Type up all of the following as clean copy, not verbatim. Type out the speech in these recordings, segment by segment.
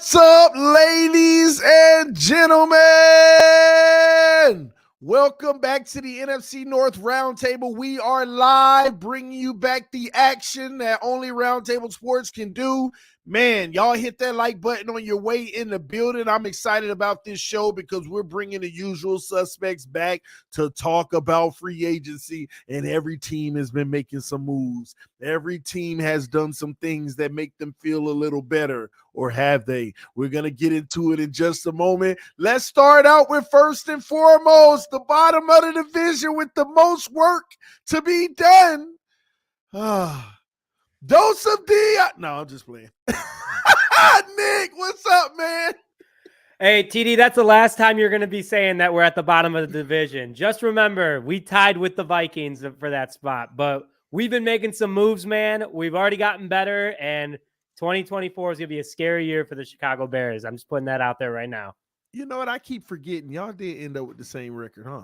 What's up, ladies and gentlemen? Welcome back to the NFC North Roundtable. We are live, bringing you back the action that only Roundtable Sports can do. Man, y'all hit that like button on your way in the building. I'm excited about this show because we're bringing the usual suspects back to talk about free agency, and every team has been making some moves. Every team has done some things that make them feel a little better, or have they? We're going to get into it in just a moment. Let's start out with, first and foremost, the bottom of the division with the most work to be done. Dose of D. No, I'm just playing. Nick, what's up, man? Hey, TD, that's the last time you're going to be saying that we're at the bottom of the division. Just remember, we tied with the Vikings for that spot, but we've been making some moves, man. We've already gotten better, and 2024 is going to be a scary year for the Chicago Bears. I'm just putting that out there right now. You know what? I keep forgetting. Y'all did end up with the same record, huh?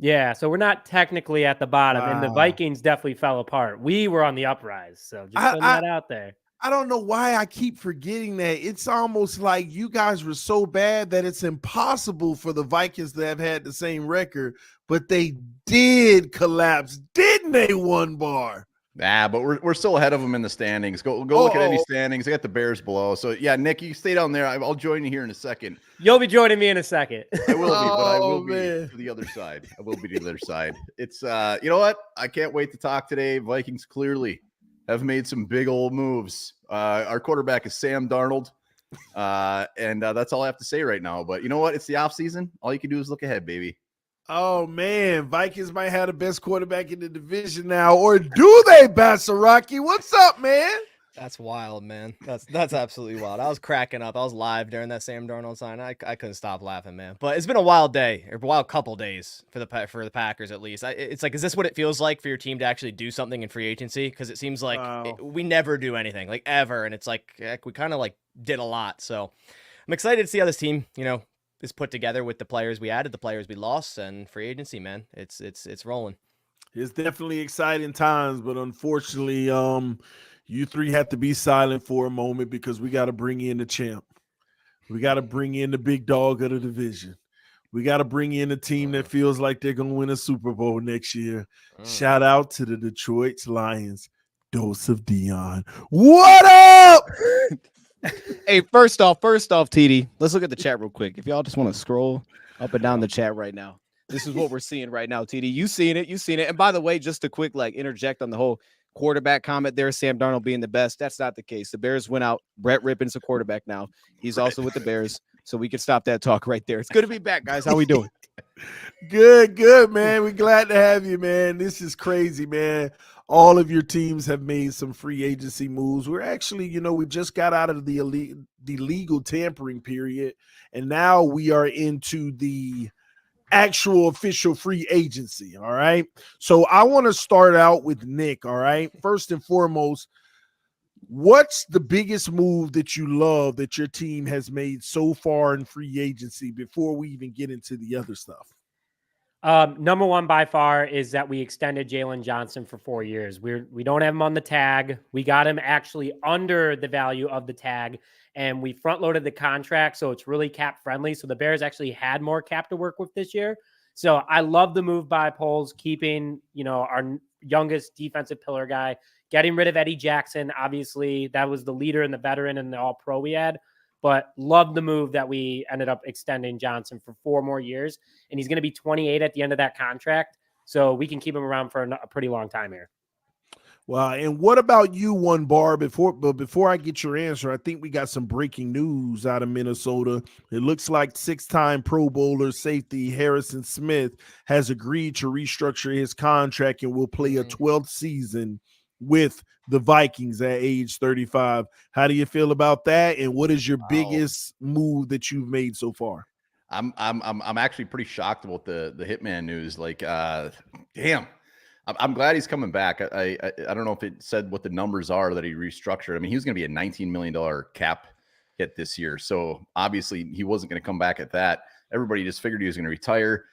Yeah, so we're not technically at the bottom, and the Vikings definitely fell apart. We were on the uprise, so just putting that out there. I don't know why I keep forgetting that. It's almost like you guys were so bad that it's impossible for the Vikings to have had the same record, but they did collapse, didn't they, one bar? Nah, but we're still ahead of them in the standings. Go look at any standings. I got the Bears below. So, yeah, Nick, you stay down there. I'll join you here in a second. You'll be joining me in a second. I will be, but I will be to the other side. I will be to the other side. It's, you know what? I can't wait to talk today. Vikings clearly have made some big old moves. Our quarterback is Sam Darnold, and that's all I have to say right now. But you know what? It's the offseason. All you can do is look ahead, baby. Oh, man. Vikings might have the best quarterback in the division now. Or do they, Basaraki? What's up, man? That's wild, man. That's absolutely wild. I was cracking up. I was live during that Sam Darnold sign. I couldn't stop laughing, man. But it's been a wild day, or a wild couple days for the Packers at least. It's like, is this what it feels like for your team to actually do something in free agency? Because it seems like we never do anything, like ever, and it's like heck, we kind of like did a lot. So I'm excited to see how this team, is put together with the players we added, the players we lost, and free agency, man. It's rolling. It's definitely exciting times, but unfortunately, you three have to be silent for a moment because we got to bring in the champ. We got to bring in the big dog of the division. We got to bring in a team that feels like they're going to win a Super Bowl next year. Shout out to the Detroit Lions. Dose of Dion. What up? Hey, first off, TD, let's look at the chat real quick. If y'all just want to scroll up and down the chat right now, this is what we're seeing right now, TD. You seen it. And by the way, just a quick interject on the whole quarterback comment there, Sam Darnold being the best. That's not the case. The Bears went out. Brett Rippon's a quarterback now. He's also with the Bears, so we can stop that talk right there. It's good to be back, guys. How we doing? Good, man. We're glad to have you, man. This is crazy, man. All of your teams have made some free agency moves. We're actually, we just got out of the legal tampering period, and now we are into the actual official free agency, all right? So I want to start out with Nick, all right? First and foremost, what's the biggest move that you love that your team has made so far in free agency before we even get into the other stuff? Number one by far is that we extended Jaylon Johnson for 4 years. We don't have him on the tag. We got him actually under the value of the tag, and we front loaded the contract, so it's really cap friendly. So the Bears actually had more cap to work with this year. So I love the move by Poles, keeping our youngest defensive pillar guy, getting rid of Eddie Jackson. Obviously, that was the leader and the veteran and the All-Pro we had. But love the move that we ended up extending Johnson for 4 more years. And he's going to be 28 at the end of that contract. So we can keep him around for a pretty long time here. Well, and what about you, one bar? Before I get your answer, I think we got some breaking news out of Minnesota. It looks like 6-time Pro Bowler safety Harrison Smith has agreed to restructure his contract and will play a 12th season with the Vikings at age 35. How do you feel about that? And what is your biggest move that you've made so far? I'm actually pretty shocked about the Hitman news. Damn. I'm glad he's coming back. I don't know if it said what the numbers are that he restructured. I mean, he was going to be a $19 million cap hit this year. So obviously he wasn't going to come back at that. Everybody just figured he was going to retire.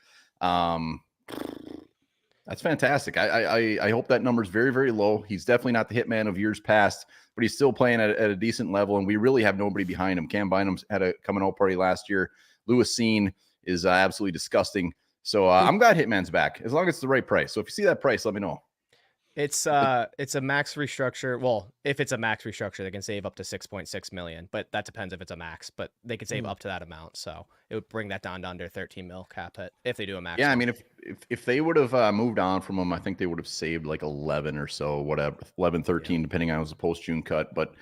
That's fantastic. I hope that number is very, very low. He's definitely not the hitman of years past, but he's still playing at a decent level, and we really have nobody behind him. Cam Bynum had a coming out party last year. Lewis Seen is absolutely disgusting. So I'm glad Hitman's back, as long as it's the right price. So if you see that price, let me know. It's a max restructure. Well, if it's a max restructure, they can save up to 6.6 million, but that depends if it's a max. But they could save up to that amount, so it would bring that down to under 13 mil cap hit if they do a max. Yeah, I mean, if they would have moved on from him, I think they would have saved like 11 or so, whatever, 11, 13, depending on it was a post-June cut. But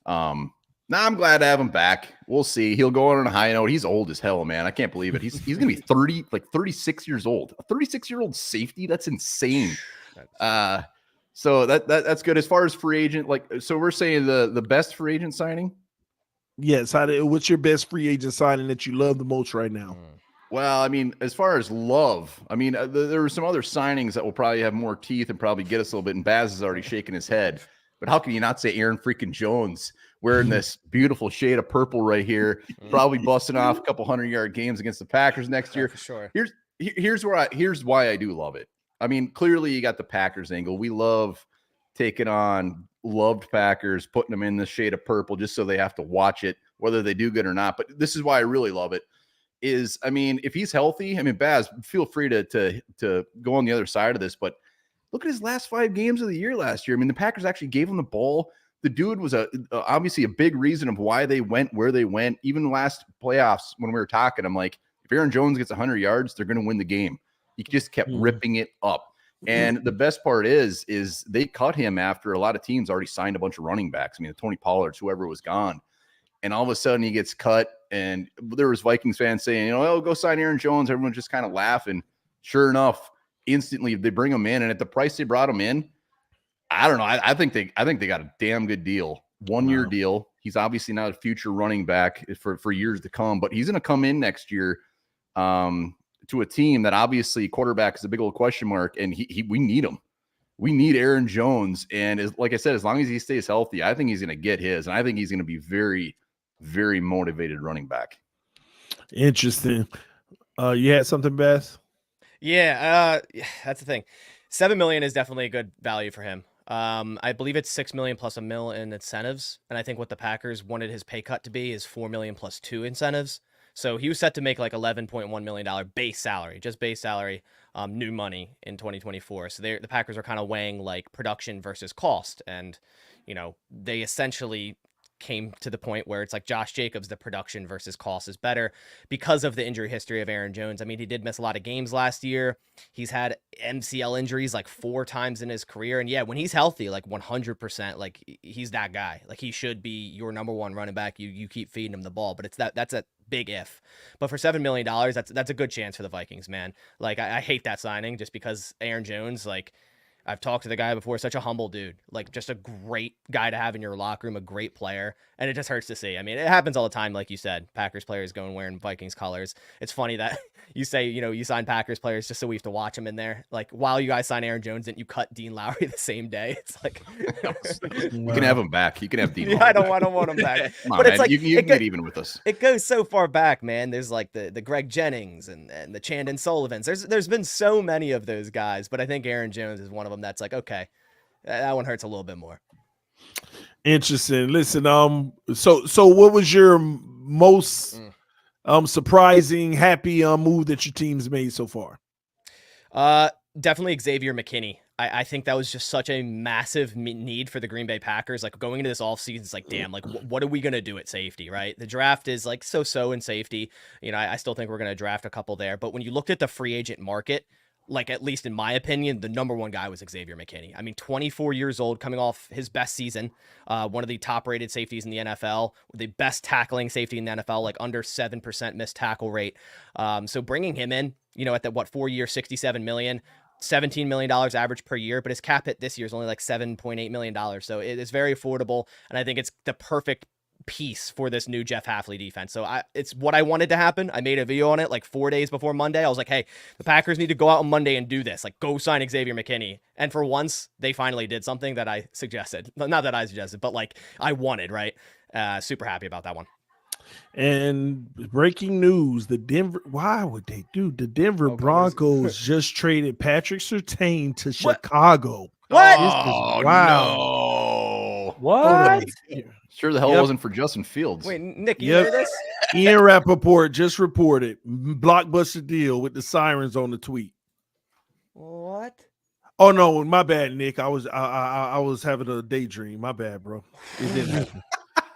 now I'm glad to have him back. We'll see. He'll go on a high note. He's old as hell, man. I can't believe it. He's gonna be 30, like 36 years old. A 36-year-old safety. That's insane. So that's good. As far as free agent, like, so we're saying the best free agent signing. Yes. What's your best free agent signing that you love the most right now? Well, I mean, as far as love, I mean, there were some other signings that will probably have more teeth and probably get us a little bit. And Baz is already shaking his head. But how can you not say Aaron freaking Jones wearing this beautiful shade of purple right here, probably busting off a couple 100-yard games against the Packers next year? For sure. Here's why I do love it. I mean, clearly you got the Packers angle. We love taking on loved Packers, putting them in the shade of purple just so they have to watch it, whether they do good or not. But this is why I really love it. Is, I mean, if he's healthy, I mean, Baz, feel free to go on the other side of this, but look at his last 5 games of the year last year. I mean, the Packers actually gave him the ball. The dude was obviously a big reason of why they went where they went. Even the last playoffs when we were talking, I'm like, if Aaron Jones gets 100 yards, they're going to win the game. He just kept ripping it up. And the best part is they cut him after a lot of teams already signed a bunch of running backs. I mean, the Tony Pollards, whoever was gone. And all of a sudden he gets cut. And there was Vikings fans saying, oh, go sign Aaron Jones. Everyone's just kind of laughing. Sure enough, instantly they bring him in. And at the price they brought him in, I don't know. I think they got a damn good deal. 1-year deal. He's obviously not a future running back for years to come, but he's going to come in next year to a team that obviously quarterback is a big old question mark, and we need him. We need Aaron Jones, and like I said, as long as he stays healthy, I think he's going to get his, and I think he's going to be very, very motivated running back. Interesting. You had something, Beth? Yeah, that's the thing. $7 million is definitely a good value for him. I believe it's $6 million plus $1 million in incentives, and I think what the Packers wanted his pay cut to be is $4 million plus 2 incentives. So he was set to make like $11.1 million base salary, just base salary, new money in 2024. So the Packers are kind of weighing like production versus cost. And, they essentially came to the point where it's like Josh Jacobs, the production versus cost is better because of the injury history of Aaron Jones. I mean, he did miss a lot of games last year. He's had MCL injuries like 4 times in his career. And yeah, when he's healthy, like 100%, like he's that guy. Like he should be your number 1 running back. You keep feeding him the ball, but that's a big if. But for $7 million, that's a good chance for the Vikings, man. Like I hate that signing just because Aaron Jones, like I've talked to the guy before, such a humble dude, like just a great guy to have in your locker room, a great player. And it just hurts to see. I mean, it happens all the time. Like you said, Packers players going wearing Vikings colors. It's funny that you say, you sign Packers players just so we have to watch them in there. Like while you guys sign Aaron Jones, didn't you cut Dean Lowry the same day? It's like, you can have him back. You can have Dean Lowry. Yeah, I don't want him back. Come on, but man. it's like, you can get even with us. It goes so far back, man. There's like the Greg Jennings and the Chandon Sullivans. There's been so many of those guys, but I think Aaron Jones is one of them that's like, okay, that one hurts a little bit more. Interesting. Listen, so what was your most surprising, happy move that your team's made so far? Definitely Xavier McKinney. I think that was just such a massive need for the Green Bay Packers. Like going into this offseason, it's like, damn, like what are we going to do at safety, right? The draft is like so in safety. I still think we're going to draft a couple there. But when you looked at the free agent market, like at least in my opinion, the number 1 guy was Xavier McKinney. I mean, 24 years old, coming off his best season, one of the top-rated safeties in the NFL, the best tackling safety in the NFL, like under 7% missed tackle rate. So bringing him in, at that 4-year, $67 million, $17 million average per year, but his cap hit this year is only like $7.8 million. So it is very affordable, and I think it's the perfect piece for this new Jeff Hafley defense. So it's what I wanted to happen. I made a video on it like 4 days before Monday. I was like, hey, the Packers need to go out on Monday and do this. Like, go sign Xavier McKinney. And for once, they finally did something that I suggested. Not that I suggested, but like I wanted, right? Super happy about that one. And breaking news: why would they do? The Denver Broncos just traded Patrick Surtain to Chicago. What? Oh, wow. no. What? Sure the hell it wasn't for Justin Fields. Wait, Nick, you hear this? Ian Rappaport just reported blockbuster deal with the sirens on the tweet. What? Oh no, my bad, Nick. I was having a daydream. My bad, bro. It didn't happen.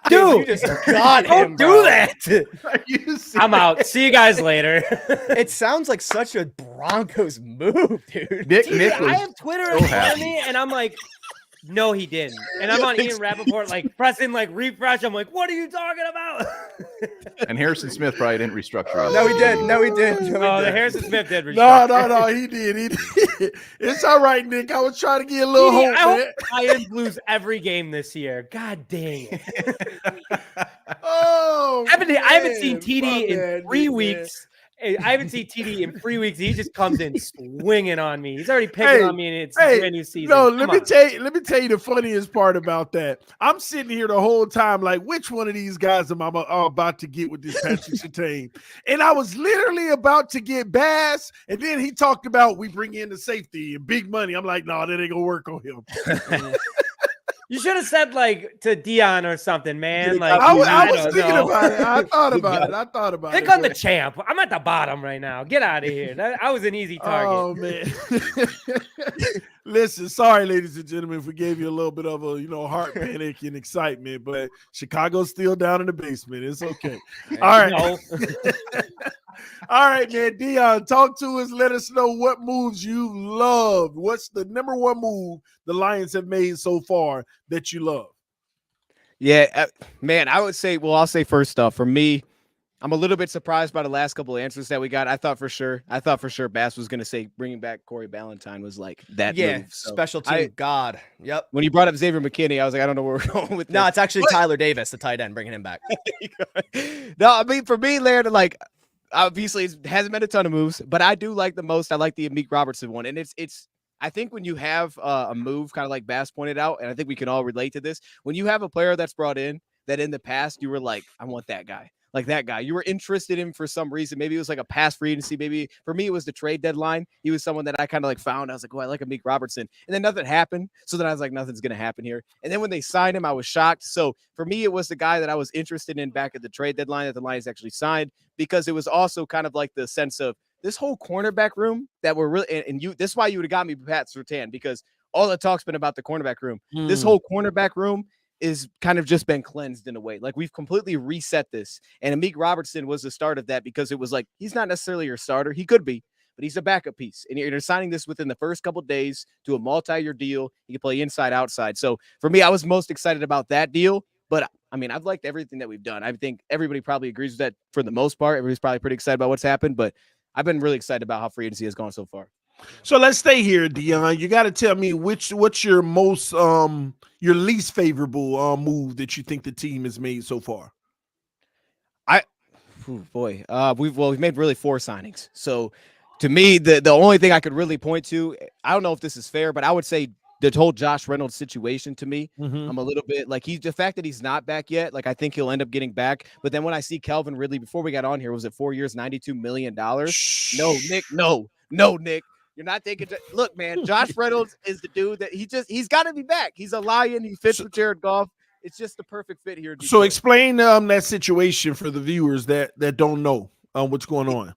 Dude, you just got him, Don't do bro. that. I'm out. See you guys later. It sounds like such a Broncos move, dude. Nick I have Twitter in front of me, and I'm like, no, he didn't. And I'm on Ian Rappaport, like pressing like refresh. I'm like, what are you talking about? And Harrison Smith probably didn't restructure. No, he did. No, he did. Oh, the Harrison Smith did restructure. No, he did. It's all right, Nick. I was trying to get a little hope, I man. hope Lions lose every game this year. God dang it. Oh, I haven't seen man. TD My in bad, 3 Nick, weeks. I haven't seen TD in 3 weeks. He just comes in swinging on me. He's already picking on me, and it's a brand new season. No, let me tell you the funniest part about that. I'm sitting here the whole time like, which one of these guys am I about to get with this Patrick Surtain? And I was literally about to get Bass, and then he talked about we bring in the safety and big money. I'm like, no, that ain't gonna work on him. You should have said like to Dion or something, man. Like I was don't thinking know. about it. I thought about it. Pick on the champ. I'm at the bottom right now. Get out of here. I was an easy target. Oh man. Listen, sorry, ladies and gentlemen, if we gave you a little bit of a heart panic and excitement, but Chicago's still down in the basement. It's okay. All right. No. All right, man. Dion, talk to us. Let us know what moves you loved. What's the number one move the Lions have made so far that you love? Yeah, man, I would say, I'll say first off, for me, I'm a little bit surprised by the last couple of answers that we got. I thought for sure Bass was going to say bringing back Corey Ballantyne was like that. Yeah, move. So special team god. Yep. When you brought up Xavier McKinney, I was like, I don't know where we're going with this. No, it's actually Tyler Davis, the tight end, bringing him back. No, I mean, for me, Laird, like, obviously it hasn't been a ton of moves, but I do like the most. I like the Amik Robertson one. And it's I think when you have a move, kind of like Bass pointed out, and I think we can all relate to this, when you have a player that's brought in that in the past you were like, I want that guy. Like that guy, you were interested in for some reason. Maybe it was like a pass free agency. Maybe for me, it was the trade deadline. He was someone that I kind of like found. I was like, oh, I like Amik Robertson. And then nothing happened. So then I was like, nothing's going to happen here. And then when they signed him, I was shocked. So for me, it was the guy that I was interested in back at the trade deadline that the Lions actually signed, because it was also kind of like the sense of this whole cornerback room that we're really, and you, this is why you would have got me Pat Surtain, because all the talk's been about the cornerback room. This whole cornerback room is kind of just been cleansed in a way. Like we've completely reset this. And Amik Robertson was the start of that, because it was like, he's not necessarily your starter. He could be, but he's a backup piece. And you're signing this within the first couple of days to a multi-year deal. He can play inside, outside. So for me, I was most excited about that deal. But I mean, I've liked everything that we've done. I think everybody probably agrees with that for the most part. Everybody's probably pretty excited about what's happened, but I've been really excited about how free agency has gone so far. So let's stay here, Dion. You got to tell me what's your most your least favorable move that you think the team has made so far. We've made really 4 signings. So to me, the only thing I could really point to, I don't know if this is fair, but I would say the whole Josh Reynolds situation to me, I'm a little bit like the fact that he's not back yet. Like I think he'll end up getting back. But then when I see Calvin Ridley, before we got on here, was it 4 years, $92 million? No, Nick, no, Nick. You're not thinking. Look, man, Josh Reynolds is the dude that he's got to be back. He's a lion. He fits with Jared Goff. It's just the perfect fit here. So explain that situation for the viewers that don't know what's going on.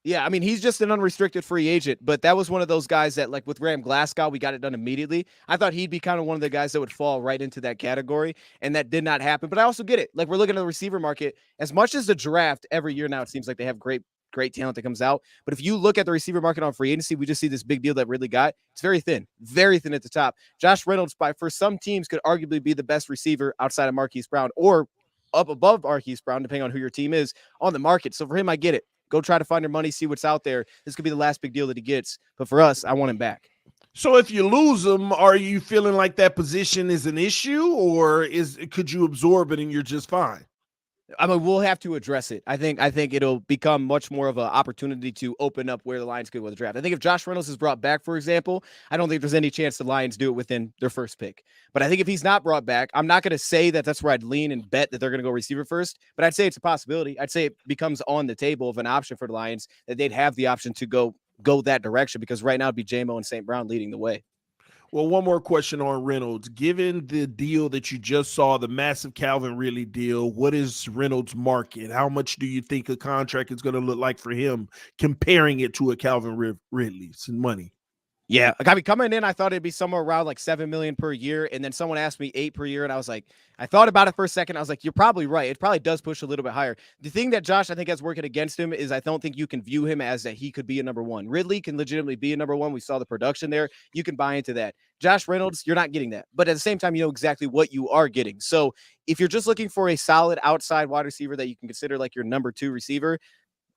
Yeah, I mean, he's just an unrestricted free agent, but that was one of those guys that, like with Graham Glasgow, we got it done immediately. I thought he'd be kind of one of the guys that would fall right into that category, and that did not happen. But I also get it. Like, we're looking at the receiver market. As much as the draft every year now, it seems like they have great talent that comes out. But if you look at the receiver market on free agency, we just see this big deal that Ridley got. It's very thin at the top. Josh Reynolds, for some teams, could arguably be the best receiver outside of Marquise Brown, or up above Marquise Brown, depending on who your team is on the market. So for him, I get it. Go try to find your money, see what's out there. This could be the last big deal that he gets. But for us, I want him back. So if you lose him, are you feeling like that position is an issue, or could you absorb it and you're just fine? I mean, we'll have to address it. I think it'll become much more of an opportunity to open up where the Lions could go with the draft. I think if Josh Reynolds is brought back, for example, I don't think there's any chance the Lions do it within their first pick. But I think if he's not brought back, I'm not going to say that that's where I'd lean and bet that they're going to go receiver first, but I'd say it's a possibility. I'd say it becomes on the table of an option for the Lions that they'd have the option to go that direction, because right now it'd be J-Mo and St. Brown leading the way. Well, one more question on Reynolds. Given the deal that you just saw, the massive Calvin Ridley deal, what is Reynolds' market? How much do you think a contract is going to look like for him, comparing it to a Calvin Ridley's money? Yeah, like, I mean, coming in, I thought it'd be somewhere around like $7 million per year, and then someone asked me $8 million per year, and I was like, I thought about it for a second. I was like, you're probably right. It probably does push a little bit higher. The thing that Josh, I think, has working against him is I don't think you can view him as that he could be a number one. Ridley can legitimately be a number one. We saw the production there. You can buy into that. Josh Reynolds, you're not getting that, but at the same time, you know exactly what you are getting. So if you're just looking for a solid outside wide receiver that you can consider like your number 2 receiver,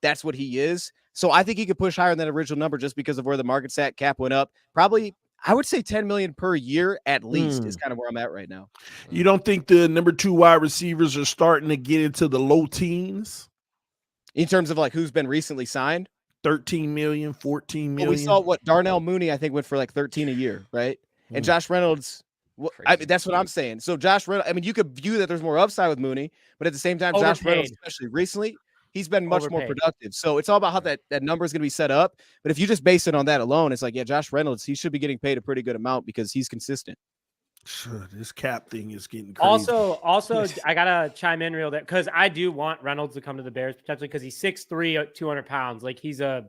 that's what he is. So I think he could push higher than that original number just because of where the market's at. Cap went up. Probably, I would say $10 million per year at least is kind of where I'm at right now. You don't think the number 2 wide receivers are starting to get into the low teens? In terms of like who's been recently signed? 13 million, 14 million. Well, we saw what Darnell Mooney, I think, went for like 13 a year, right? And Josh Reynolds, I mean, that's what I'm saying. So Josh Reynolds, I mean, you could view that there's more upside with Mooney, but at the same time, Josh Reynolds, especially recently, he's been much more productive. So it's all about how that number is going to be set up. But if you just base it on that alone, it's like, yeah, Josh Reynolds, he should be getting paid a pretty good amount because he's consistent. Sure, this cap thing is getting crazy. Also, I gotta chime in real quick because I do want Reynolds to come to the Bears potentially because he's 6'3", 200 pounds. Like he's a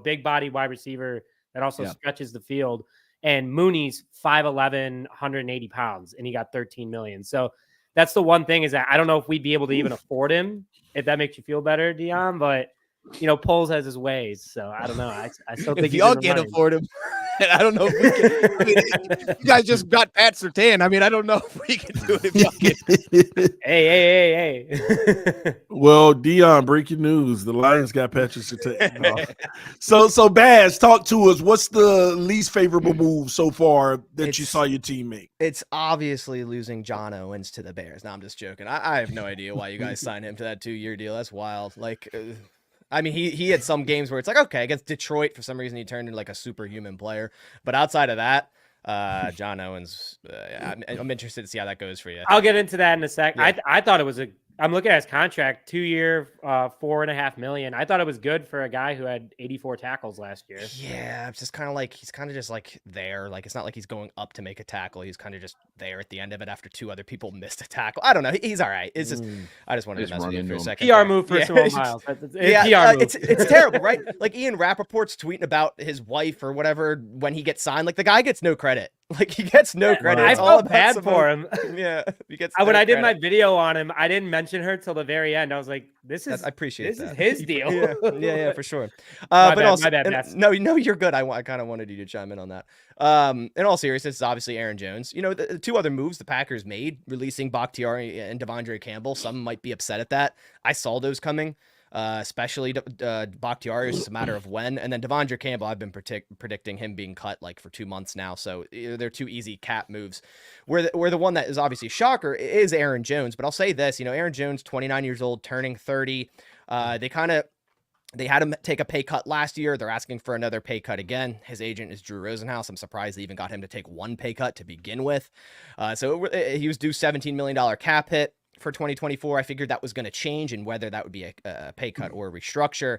big body wide receiver that also stretches the field. And Mooney's 5'11", 180 pounds, and he got 13 million. So that's the one thing is that I don't know if we'd be able to even afford him. If that makes you feel better, Dion, but Poles has his ways, so I don't know. I still think if y'all can't afford him, I don't know if we can. I mean, you guys just got Pat Surtain. I mean, I don't know if we can do it if y'all can. Hey. Well, Dion, breaking news: the Lions got Patrick Surtain. No. So Baz, talk to us. What's the least favorable move so far that you saw your team make? It's obviously losing John Owens to the Bears. No, I'm just joking. I have no idea why you guys signed him to that 2-year deal. That's wild. Like. I mean, he had some games where it's like, okay, against Detroit, for some reason, he turned into like a superhuman player. But outside of that, John Owens, I'm interested to see how that goes for you. I'll get into that in a sec. Yeah. I thought it was I'm looking at his contract, 2-year, $4.5 million. I thought it was good for a guy who had 84 tackles last year. Yeah, it's just kind of like he's kind of just like there. Like it's not like he's going up to make a tackle. He's kind of just there at the end of it after 2 other people missed a tackle. I don't know. He's all right. It's just I just wanted to mess with you for a second. PR move for Simone Miles. It's terrible, right? Like Ian Rappaport's tweeting about his wife or whatever when he gets signed. Like the guy gets no credit. Like he gets no credit. I felt bad for him. Yeah, he gets. When I did my video on him, I didn't mention her till the very end. I was like, "This is." I appreciate that. Is his deal. Yeah, for sure. My bad. No, you're good. I kind of wanted you to chime in on that. In all seriousness, it's obviously Aaron Jones. The 2 other moves the Packers made, releasing Bakhtiari and Devondre Campbell. Some might be upset at that. I saw those coming. Especially Bakhtiari, is just a matter of when. And then Devondre Campbell, I've been predicting him being cut like for 2 months now. So they're 2 easy cap moves. Where the one that is obviously a shocker is Aaron Jones. But I'll say this, Aaron Jones, 29 years old, turning 30. They had him take a pay cut last year. They're asking for another pay cut again. His agent is Drew Rosenhaus. I'm surprised they even got him to take 1 pay cut to begin with. So he was due $17 million cap hit for 2024. I figured that was going to change, and whether that would be a pay cut or a restructure.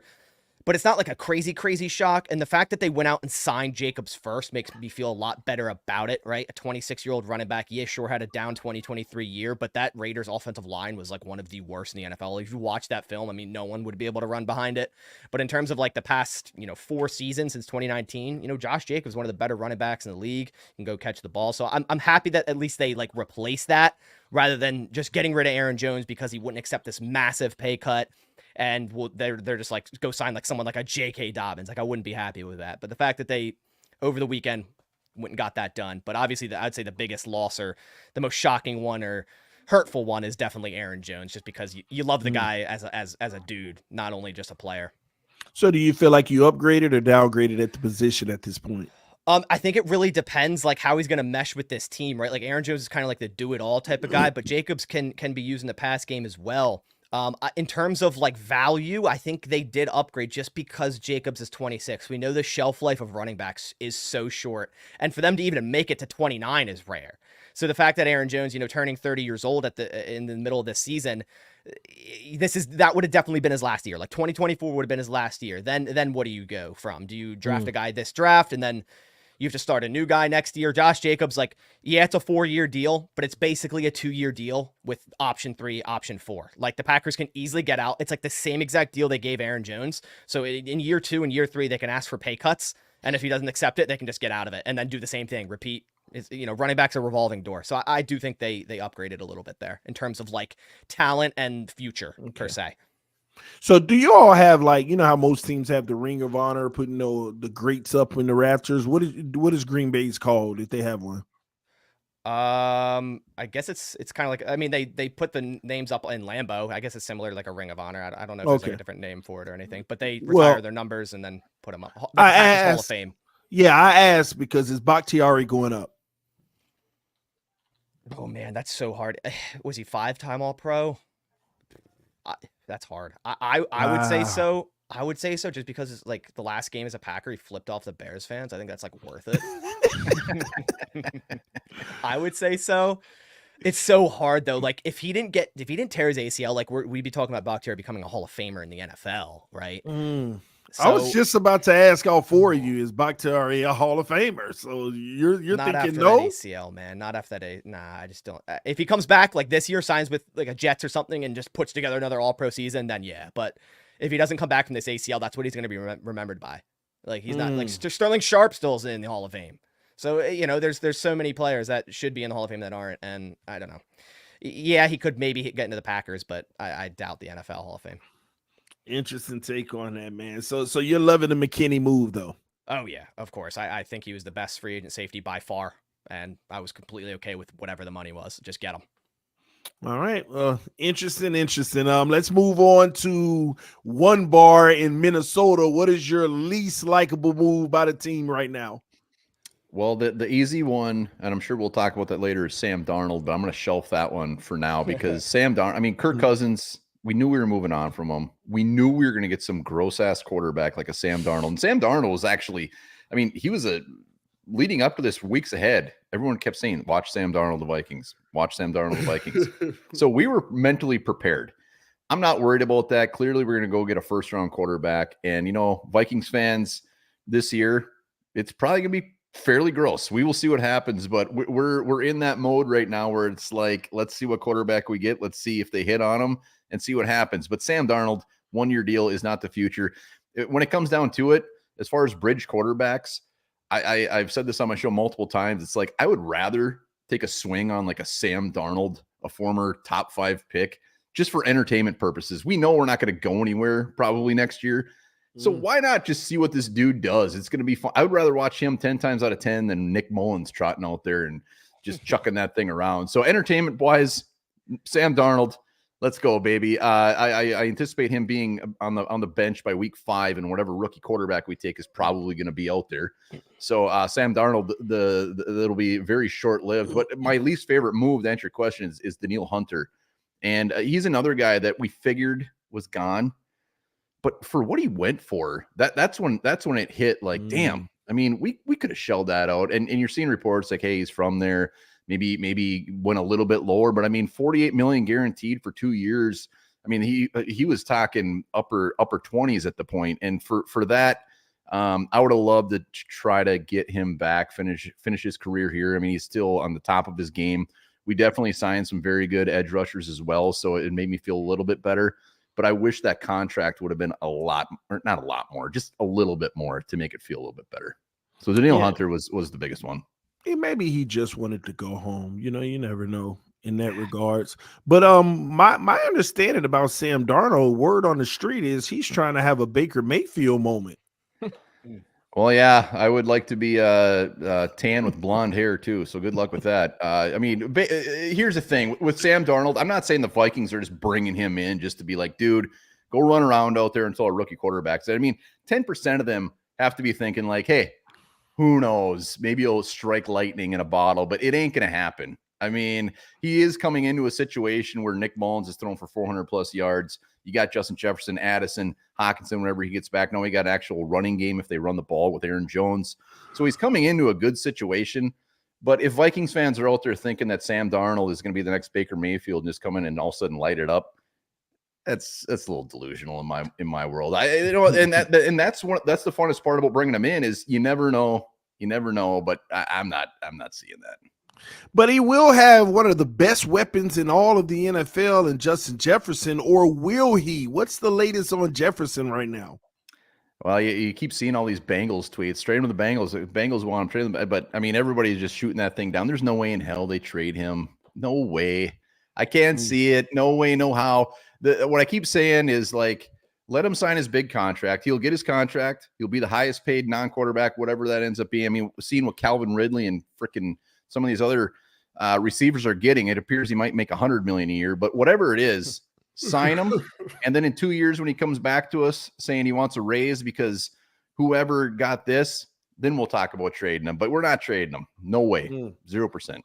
But it's not like a crazy shock. And the fact that they went out and signed Jacobs first makes me feel a lot better about it, right? A 26-year-old running back, sure had a down 2023 year, but that Raiders offensive line was like one of the worst in the NFL. If you watch that film, I mean, no one would be able to run behind it. But in terms of like the past, 4 seasons since 2019, Josh Jacobs is one of the better running backs in the league. He can go catch the ball. So I'm happy that at least they like replace that rather than just getting rid of Aaron Jones because he wouldn't accept this massive pay cut. And they're just like, go sign like someone like a J.K. Dobbins. Like I wouldn't be happy with that. But the fact that they, over the weekend, went and got that done. But obviously, I'd say the biggest loss or the most shocking one or hurtful one is definitely Aaron Jones, just because you love the guy as a dude, not only just a player. So do you feel like you upgraded or downgraded at the position at this point? I think it really depends, like how he's going to mesh with this team, right? Like Aaron Jones is kind of like the do-it-all type of guy, but Jacobs can be used in the pass game as well. In terms of like value, I think they did upgrade just because Jacobs is 26. We know the shelf life of running backs is so short, and for them to even make it to 29 is rare. So the fact that Aaron Jones, turning 30 years old in the middle of this season, that would have definitely been his last year. Like 2024 would have been his last year. Then what do you go from? Do you draft a guy this draft and then you have to start a new guy next year? Josh Jacobs, like, yeah, it's a 4-year deal, but it's basically a 2-year deal with option 3, option 4. Like, the Packers can easily get out. It's like the same exact deal they gave Aaron Jones. So in year 2 and year 3, they can ask for pay cuts. And if he doesn't accept it, they can just get out of it and then do the same thing. Repeat. Running back's a revolving door. So I do think they upgraded a little bit there in terms of like talent and future per se. So do you all have, like, how most teams have the Ring of Honor, putting the greats up in the rafters? What is Green Bay's called if they have one? I guess it's kind of like, I mean, they put the names up in Lambeau. I guess it's similar to like a Ring of Honor. I don't know if there's like a different name for it or anything, but they retire their numbers and then put them up. The Hall of Fame. Yeah, I asked because it's Bakhtiari going up. Oh man, that's so hard. Was he 5-time All-Pro? That's hard. I would say so. I would say so just because it's like the last game as a Packer, he flipped off the Bears fans. I think that's like worth it. I would say so. It's so hard though. Like if he didn't tear his ACL, like we'd be talking about Bakhtiari becoming a Hall of Famer in the NFL, right? So, I was just about to ask all 4 of you, is Bakhtiari a Hall of Famer? So you're not thinking after no? That ACL, man. Not after that. Nah, I just don't. If he comes back like this year, signs with like a Jets or something, and just puts together another All-Pro season, then yeah. But if he doesn't come back from this ACL, that's what he's going to be remembered by. Like he's not like Sterling Sharp still's in the Hall of Fame. So there's so many players that should be in the Hall of Fame that aren't, and I don't know. Yeah, he could maybe get into the Packers, but I doubt the NFL Hall of Fame. Interesting take on that, man. So you're loving the McKinney move, though. Oh yeah, of course. I think he was the best free agent safety by far, and I was completely okay with whatever the money was. Just get him. All right. Interesting. Let's move on to one bar in Minnesota. What is your least likable move by the team right now? Well, the easy one, and I'm sure we'll talk about that later, is Sam Darnold, but I'm going to shelf that one for now because Kirk Cousins, we knew we were moving on from him. We knew we were going to get some gross-ass quarterback like a Sam Darnold. And Sam Darnold was actually, he was leading up to this weeks ahead. Everyone kept saying, watch Sam Darnold, the Vikings. Watch Sam Darnold, the Vikings. So we were mentally prepared. I'm not worried about that. Clearly, we're going to go get a first-round quarterback. And, Vikings fans this year, it's probably going to be fairly gross. We will see what happens, but we're in that mode right now where it's like, let's see what quarterback we get. Let's see if they hit on him and see what happens. But Sam Darnold, 1-year deal is not the future. When it comes down to it, as far as bridge quarterbacks, I've said this on my show multiple times. It's like, I would rather take a swing on like a Sam Darnold, a former top 5 pick, just for entertainment purposes. We know we're not going to go anywhere probably next year. So why not just see what this dude does? It's going to be fun. I would rather watch him 10 times out of 10 than Nick Mullins trotting out there and just chucking that thing around. So entertainment wise, Sam Darnold, let's go, baby. I anticipate him being on the bench by week 5, and whatever rookie quarterback we take is probably going to be out there. So Sam Darnold, it'll be very short lived. But my least favorite move, to answer your question, is Danielle Hunter, and he's another guy that we figured was gone. But for what he went for, that's when it hit. Like, damn. We could have shelled that out. And you're seeing reports like, hey, he's from there. Maybe went a little bit lower, but $48 million guaranteed for 2 years. He was talking upper 20s at the point. And for that, I would have loved to try to get him back, finish his career here. He's still on the top of his game. We definitely signed some very good edge rushers as well, so it made me feel a little bit better. But I wish that contract would have been not a lot more, just a little bit more to make it feel a little bit better. So Danielle Hunter was the biggest one. Maybe he just wanted to go home. You never know in that regards. But my understanding about Sam Darnold, word on the street is he's trying to have a Baker Mayfield moment. Well, yeah, I would like to be tan with blonde hair too. So good luck with that. Here's the thing with Sam Darnold. I'm not saying the Vikings are just bringing him in just to be like, dude, go run around out there until a rookie quarterback. 10% of them have to be thinking like, hey, who knows? Maybe you'll strike lightning in a bottle, but it ain't going to happen. I mean, he is coming into a situation where Nick Mullins is thrown for 400 plus yards. You got Justin Jefferson, Addison, Hockenson, whenever he gets back. Now we got an actual running game if they run the ball with Aaron Jones. So he's coming into a good situation. But if Vikings fans are out there thinking that Sam Darnold is going to be the next Baker Mayfield and just come in and all of a sudden light it up, that's a little delusional in my world. That's the funnest part about bringing him in is you never know. But I'm not seeing that. But he will have one of the best weapons in all of the NFL in Justin Jefferson, or will he? What's the latest on Jefferson right now? Well, you keep seeing all these Bengals tweets. Trade him to the Bengals. The Bengals want him trade him, but I mean, everybody's just shooting that thing down. There's no way in hell they trade him. No way. I can't see it. No way, no how. What I keep saying is like, let him sign his big contract. He'll get his contract. He'll be the highest paid non-quarterback, whatever that ends up being. I mean, seeing what Calvin Ridley and freaking some of these other receivers are getting, it appears he might make $100 million a year. But whatever it is, sign him. And then in 2 years, when he comes back to us saying he wants a raise because whoever got this, then we'll talk about trading him. But we're not trading him. No way. 0%.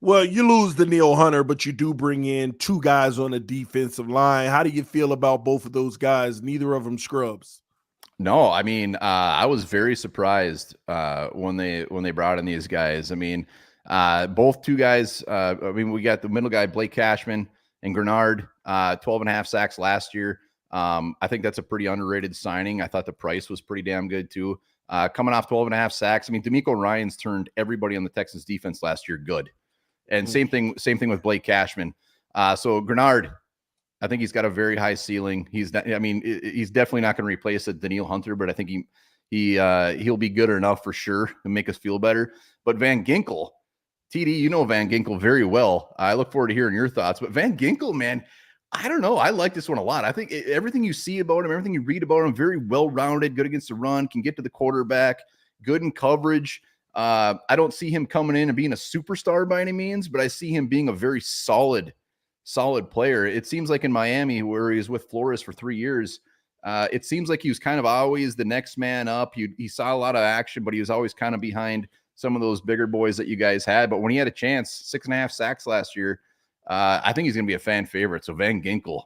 Well, you lose Danielle Hunter, but you do bring in two guys on the defensive line. How do you feel about both of those guys? Neither of them scrubs. No, I mean, I was very surprised when they brought in these guys. I mean, both two guys. I mean, we got the middle guy, Blake Cashman and Grenard, 12.5 sacks last year. I think that's a pretty underrated signing. I thought the price was pretty damn good too. Coming off 12.5 sacks. I mean, D'Amico Ryans turned everybody on the Texans defense last year good. And same thing with Blake Cashman. So Grenard, I think he's got a very high ceiling. He's definitely not going to replace a Danielle Hunter, but I think he'll be good enough for sure to make us feel better. But Van Ginkel, TD, you know Van Ginkel very well. I look forward to hearing your thoughts. But Van Ginkel, man, I don't know. I like this one a lot. I think everything you see about him, everything you read about him, very well-rounded, good against the run, can get to the quarterback, good in coverage. I don't see him coming in and being a superstar by any means, but I see him being a very solid player. It seems like in Miami, where he was with Flores for 3 years, it seems like he was kind of always the next man up. He saw a lot of action, but he was always kind of behind some of those bigger boys that you guys had. But when he had a chance, 6.5 sacks last year, I think he's going to be a fan favorite. So Van Ginkel,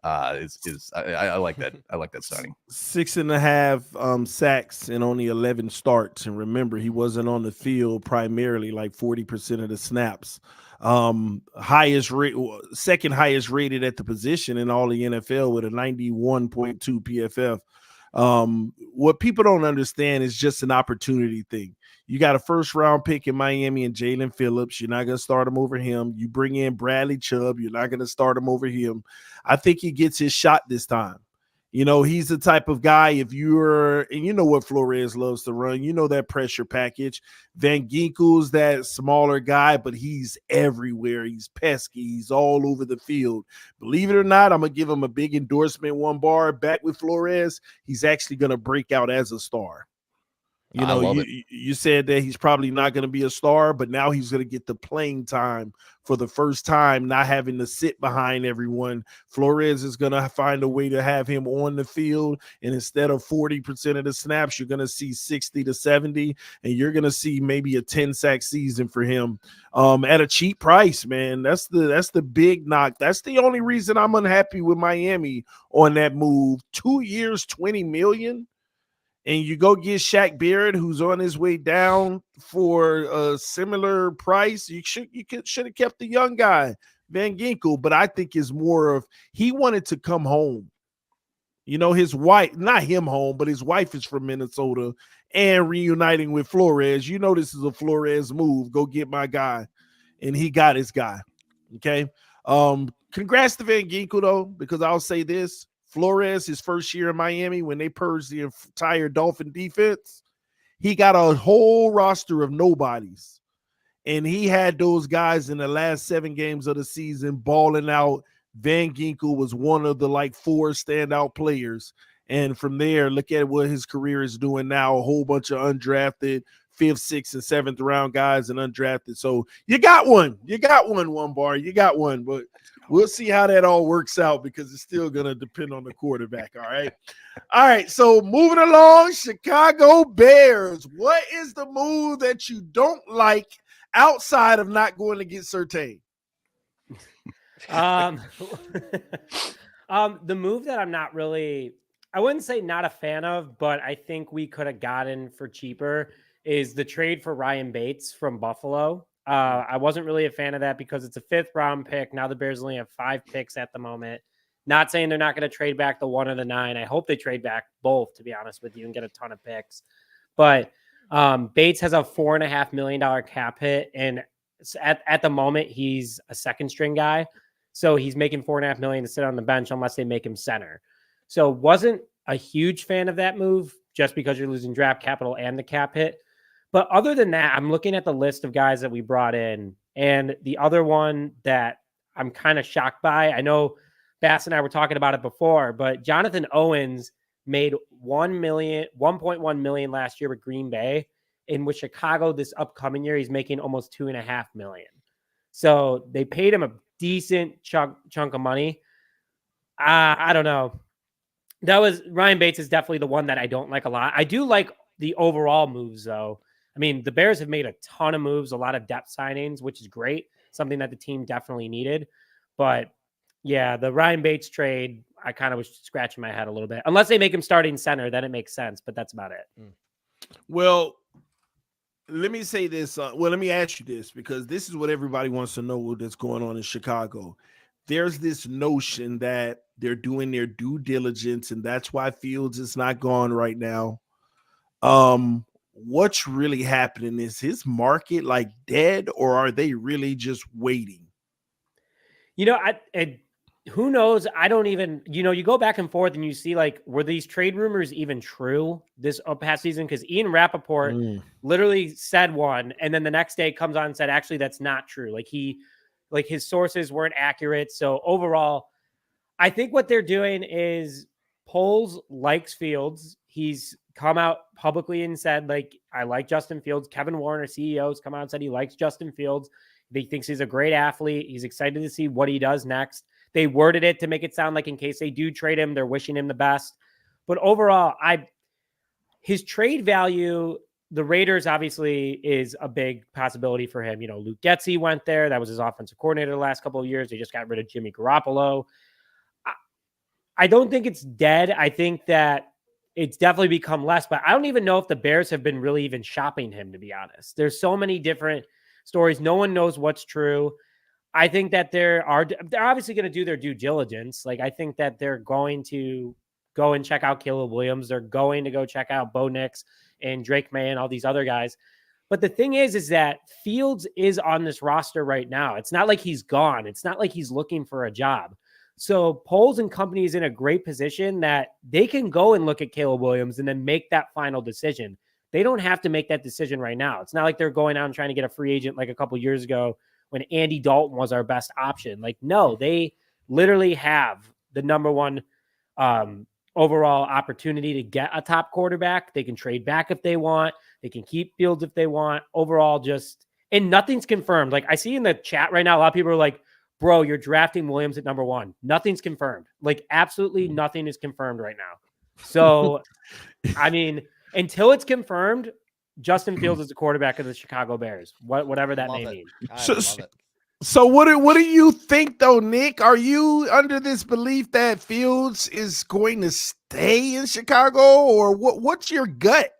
I like that. I like that signing. 6.5 sacks and only 11 starts. And remember, he wasn't on the field primarily, like 40% of the snaps. Second highest rated at the position in all the NFL with a 91.2 PFF. What people don't understand is just an opportunity thing. You got a first round pick in Miami and Jalen Phillips. You're not going to start him over him. You bring in Bradley Chubb. You're not going to start him over him. I think he gets his shot this time. You know, he's the type of guy, and you know what Flores loves to run. You know that pressure package. Van Ginkel's that smaller guy, but he's everywhere. He's pesky. He's all over the field. Believe it or not, I'm going to give him a big endorsement, one bar back with Flores. He's actually going to break out as a star. You know, you said that he's probably not going to be a star, but now he's going to get the playing time for the first time, not having to sit behind everyone. Flores is going to find a way to have him on the field, and instead of 40% of the snaps, you're going to see 60 to 70, and you're going to see maybe a 10-sack season for him at a cheap price, man. That's the big knock. That's the only reason I'm unhappy with Miami on that move. 2 years, $20 million. And you go get Shaq Barrett, who's on his way down for a similar price. You should have kept the young guy, Van Ginkel. But I think it's more of he wanted to come home. You know, his wife, not him home, but his wife is from Minnesota and reuniting with Flores. You know, this is a Flores move. Go get my guy. And he got his guy. Okay. Congrats to Van Ginkel, though, because I'll say this. Flores, his first year in Miami, when they purged the entire Dolphin defense, he got a whole roster of nobodies. And he had those guys in the last 7 games of the season balling out. Van Ginkel was one of the 4 standout players. And from there, look at what his career is doing now. A whole bunch of undrafted 5th, 6th, and 7th round guys and undrafted. So you got one. You got one bar. You got one. But we'll see how that all works out because it's still going to depend on the quarterback. All right. All right. So moving along, Chicago Bears. What is the move that you don't like outside of not going to get Surtain? The move that I'm not really, I wouldn't say not a fan of, but I think we could have gotten for cheaper is the trade for Ryan Bates from Buffalo. I wasn't really a fan of that because it's a 5th round pick. Now the Bears only have 5 picks at the moment. Not saying they're not going to trade back the 1 or the 9. I hope they trade back both, to be honest with you, and get a ton of picks. But Bates has a $4.5 million cap hit, and at the moment he's a second string guy, so he's making $4.5 million to sit on the bench unless they make him center. So wasn't a huge fan of that move just because you're losing draft capital and the cap hit. But other than that, I'm looking at the list of guys that we brought in, and the other one that I'm kind of shocked by, I know Bass and I were talking about it before, but Jonathan Owens made $1.1 million last year with Green Bay. And with Chicago this upcoming year, he's making almost $2.5 million. So they paid him a decent chunk of money. I don't know. That was Ryan Bates is definitely the one that I don't like a lot. I do like the overall moves, though. I mean, the Bears have made a ton of moves, a lot of depth signings, which is great. Something that the team definitely needed. But yeah, the Ryan Bates trade, I kind of was scratching my head a little bit. Unless they make him starting center, then it makes sense. But that's about it. Well, let me say this. Let me ask you this, because this is what everybody wants to know that's going on in Chicago. There's this notion that they're doing their due diligence, and that's why Fields is not gone right now. What's really happening? Is his market like dead, or are they really just waiting? You know, who knows? I don't even, you go back and forth and you see, like, were these trade rumors even true this past season? Because Ian Rappaport literally said one, and then the next day comes on and said, actually, that's not true. Like his sources weren't accurate. So overall, I think what they're doing is Poles likes Fields. He's come out publicly and said, like, I like Justin Fields. Kevin Warren, CEO, has come out and said he likes Justin Fields. He thinks he's a great athlete. He's excited to see what he does next. They worded it to make it sound like in case they do trade him, they're wishing him the best. But overall, his trade value, the Raiders obviously is a big possibility for him. Luke Getsy went there. That was his offensive coordinator the last couple of years. They just got rid of Jimmy Garoppolo. I don't think it's dead. I think that it's definitely become less, but I don't even know if the Bears have been really even shopping him, to be honest. There's so many different stories. No one knows what's true. I think that they're obviously going to do their due diligence. Like, I think that they're going to go and check out Caleb Williams. They're going to go check out Bo Nix and Drake May and all these other guys. But the thing is that Fields is on this roster right now. It's not like he's gone. It's not like he's looking for a job. So Poles and company is in a great position that they can go and look at Caleb Williams and then make that final decision. They don't have to make that decision right now. It's not like they're going out and trying to get a free agent like a couple years ago when Andy Dalton was our best option. Like, no, they literally have the number one overall opportunity to get a top quarterback. They can trade back if they want. They can keep Fields if they want. Overall, and nothing's confirmed. Like, I see in the chat right now, a lot of people are like, bro, you're drafting Williams at number 1. Nothing's confirmed. Like, absolutely nothing is confirmed right now. So, I mean, until it's confirmed, Justin Fields is the quarterback of the Chicago Bears, whatever that may mean. So what do you think, though, Nick? Are you under this belief that Fields is going to stay in Chicago, or what's your gut?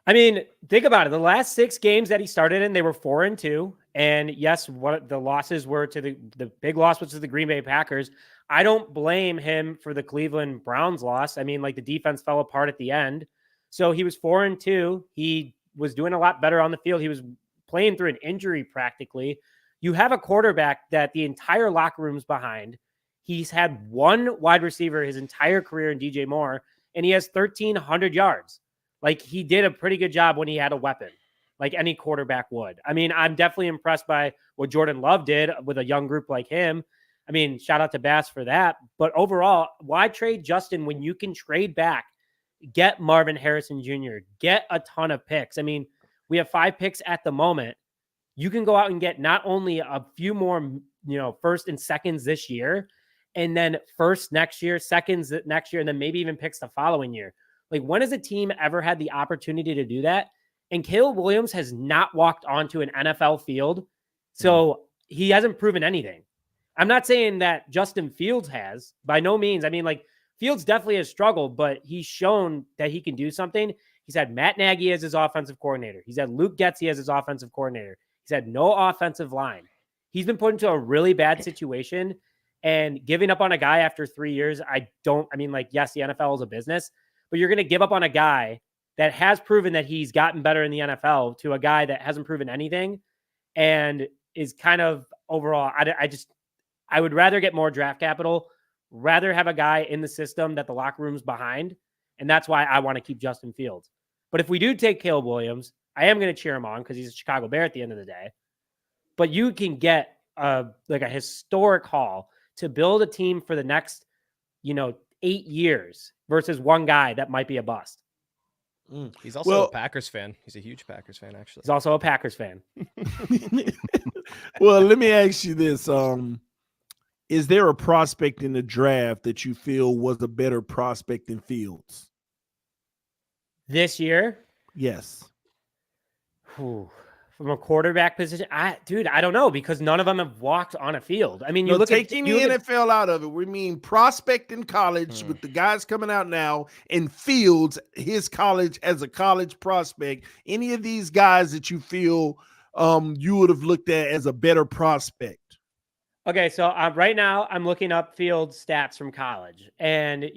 I mean, think about it. The last 6 games that he started in, they were 4-2. And yes, what the losses were to the big loss was to the Green Bay Packers. I don't blame him for the Cleveland Browns loss. I mean, like, the defense fell apart at the end. So he was 4-2. He was doing a lot better on the field. He was playing through an injury practically. You have a quarterback that the entire locker room's behind. He's had one wide receiver his entire career in DJ Moore, and he has 1,300 yards. Like, he did a pretty good job when he had a weapon, like any quarterback would. I mean, I'm definitely impressed by what Jordan Love did with a young group like him. I mean, shout out to Bass for that. But overall, why trade Justin when you can trade back, get Marvin Harrison Jr., get a ton of picks? I mean, we have 5 picks at the moment. You can go out and get not only a few more, first and seconds this year, and then first next year, seconds next year, and then maybe even picks the following year. Like, when has a team ever had the opportunity to do that And Caleb Williams has not walked onto an NFL field, so he hasn't proven anything. I'm not saying that Justin Fields has, by no means. I mean, like, Fields definitely has struggled, but he's shown that he can do something. He's had Matt Nagy as his offensive coordinator. He's had Luke Getsy as his offensive coordinator. He's had no offensive line. He's been put into a really bad situation, and giving up on a guy after 3 years, yes, the NFL is a business, but you're going to give up on a guy that has proven that he's gotten better in the NFL to a guy that hasn't proven anything and is kind of overall, I would rather get more draft capital, rather have a guy in the system that the locker room's behind. And that's why I want to keep Justin Fields. But if we do take Caleb Williams, I am going to cheer him on because he's a Chicago Bear at the end of the day. But you can get a historic haul to build a team for the next, 8 years versus one guy that might be a bust. He's also a Packers fan. He's a huge Packers fan, actually. He's also a Packers fan. Well, let me ask you this. Is there a prospect in the draft that you feel was a better prospect than Fields? This year? Yes. From a quarterback position, I don't know, because none of them have walked on a field. I mean, taking the NFL out of it, we mean prospect in college with the guys coming out now, and Fields, his college as a college prospect. Any of these guys that you feel you would have looked at as a better prospect? Okay, so right now I'm looking up Fields' stats from college, and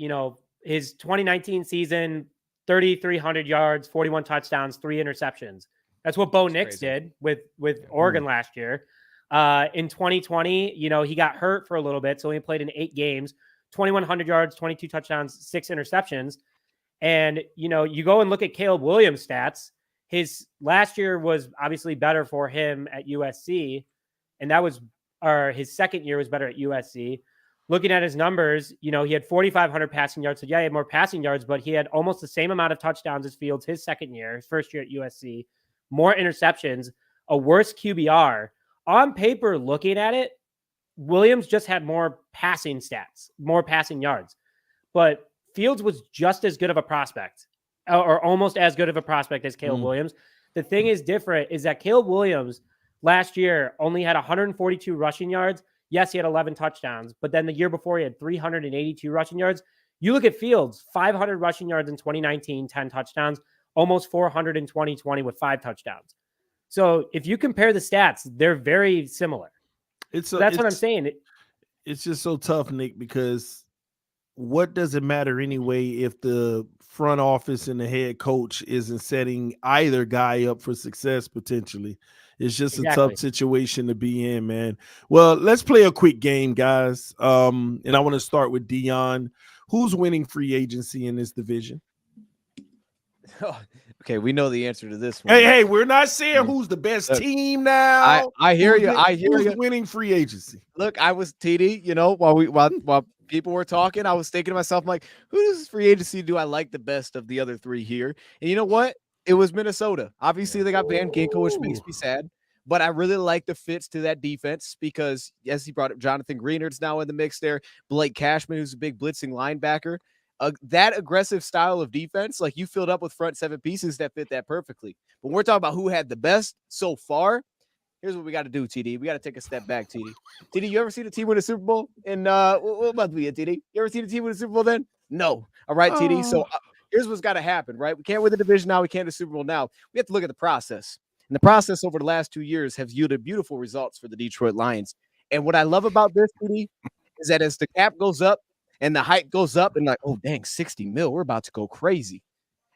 his 2019 season, 3,300 yards, 41 touchdowns, 3 interceptions. That's what Bo Nix did with Oregon last year. In 2020, he got hurt for a little bit, so he played in 8 games, 2,100 yards, 22 touchdowns, 6 interceptions. And, you go and look at Caleb Williams' stats. His last year was obviously better for him at USC, and his second year was better at USC. Looking at his numbers, he had 4,500 passing yards. So, yeah, he had more passing yards, but he had almost the same amount of touchdowns as Fields his second year, his first year at USC. More interceptions, a worse QBR. On paper, looking at it, Williams just had more passing stats, more passing yards. But Fields was just as good of a prospect, or almost as good of a prospect as Caleb Williams. The thing is different is that Caleb Williams last year only had 142 rushing yards. Yes, he had 11 touchdowns, but then the year before he had 382 rushing yards. You look at Fields, 500 rushing yards in 2019, 10 touchdowns. Almost 400 in 2020 with 5 touchdowns. So if you compare the stats, they're very similar. That's what I'm saying. It's just so tough, Nick, because what does it matter anyway if the front office and the head coach isn't setting either guy up for success potentially? It's just a tough situation to be in, man. Well, let's play a quick game, guys. And I want to start with Dion. Who's winning free agency in this division? Okay, we know the answer to this one. Hey, we're not saying who's the best team now. I hear you. Who's winning free agency? Look, I was TD, while people were talking, I was thinking to myself, I'm like, who does free agency do I like the best of the other 3 here? And you know what? It was Minnesota. Obviously, they got Van Ginkel, which makes me sad. But I really like the fits to that defense because, yes, he brought up Jonathan Greenard's now in the mix there. Blake Cashman, who's a big blitzing linebacker. That aggressive style of defense, like you filled up with front 7 pieces that fit that perfectly. But we're talking about who had the best so far. Here's what we got to do, TD. We got to take a step back, TD. TD, you ever seen a team win a Super Bowl? And what month we at, TD? You ever seen a team win a Super Bowl then? No. All right, TD. So here's what's got to happen, right? We can't win the division now. We can't do Super Bowl now. We have to look at the process. And the process over the last 2 years has yielded beautiful results for the Detroit Lions. And what I love about this, TD, is that as the cap goes up, and the hype goes up and like, oh, dang, 60 mil. We're about to go crazy.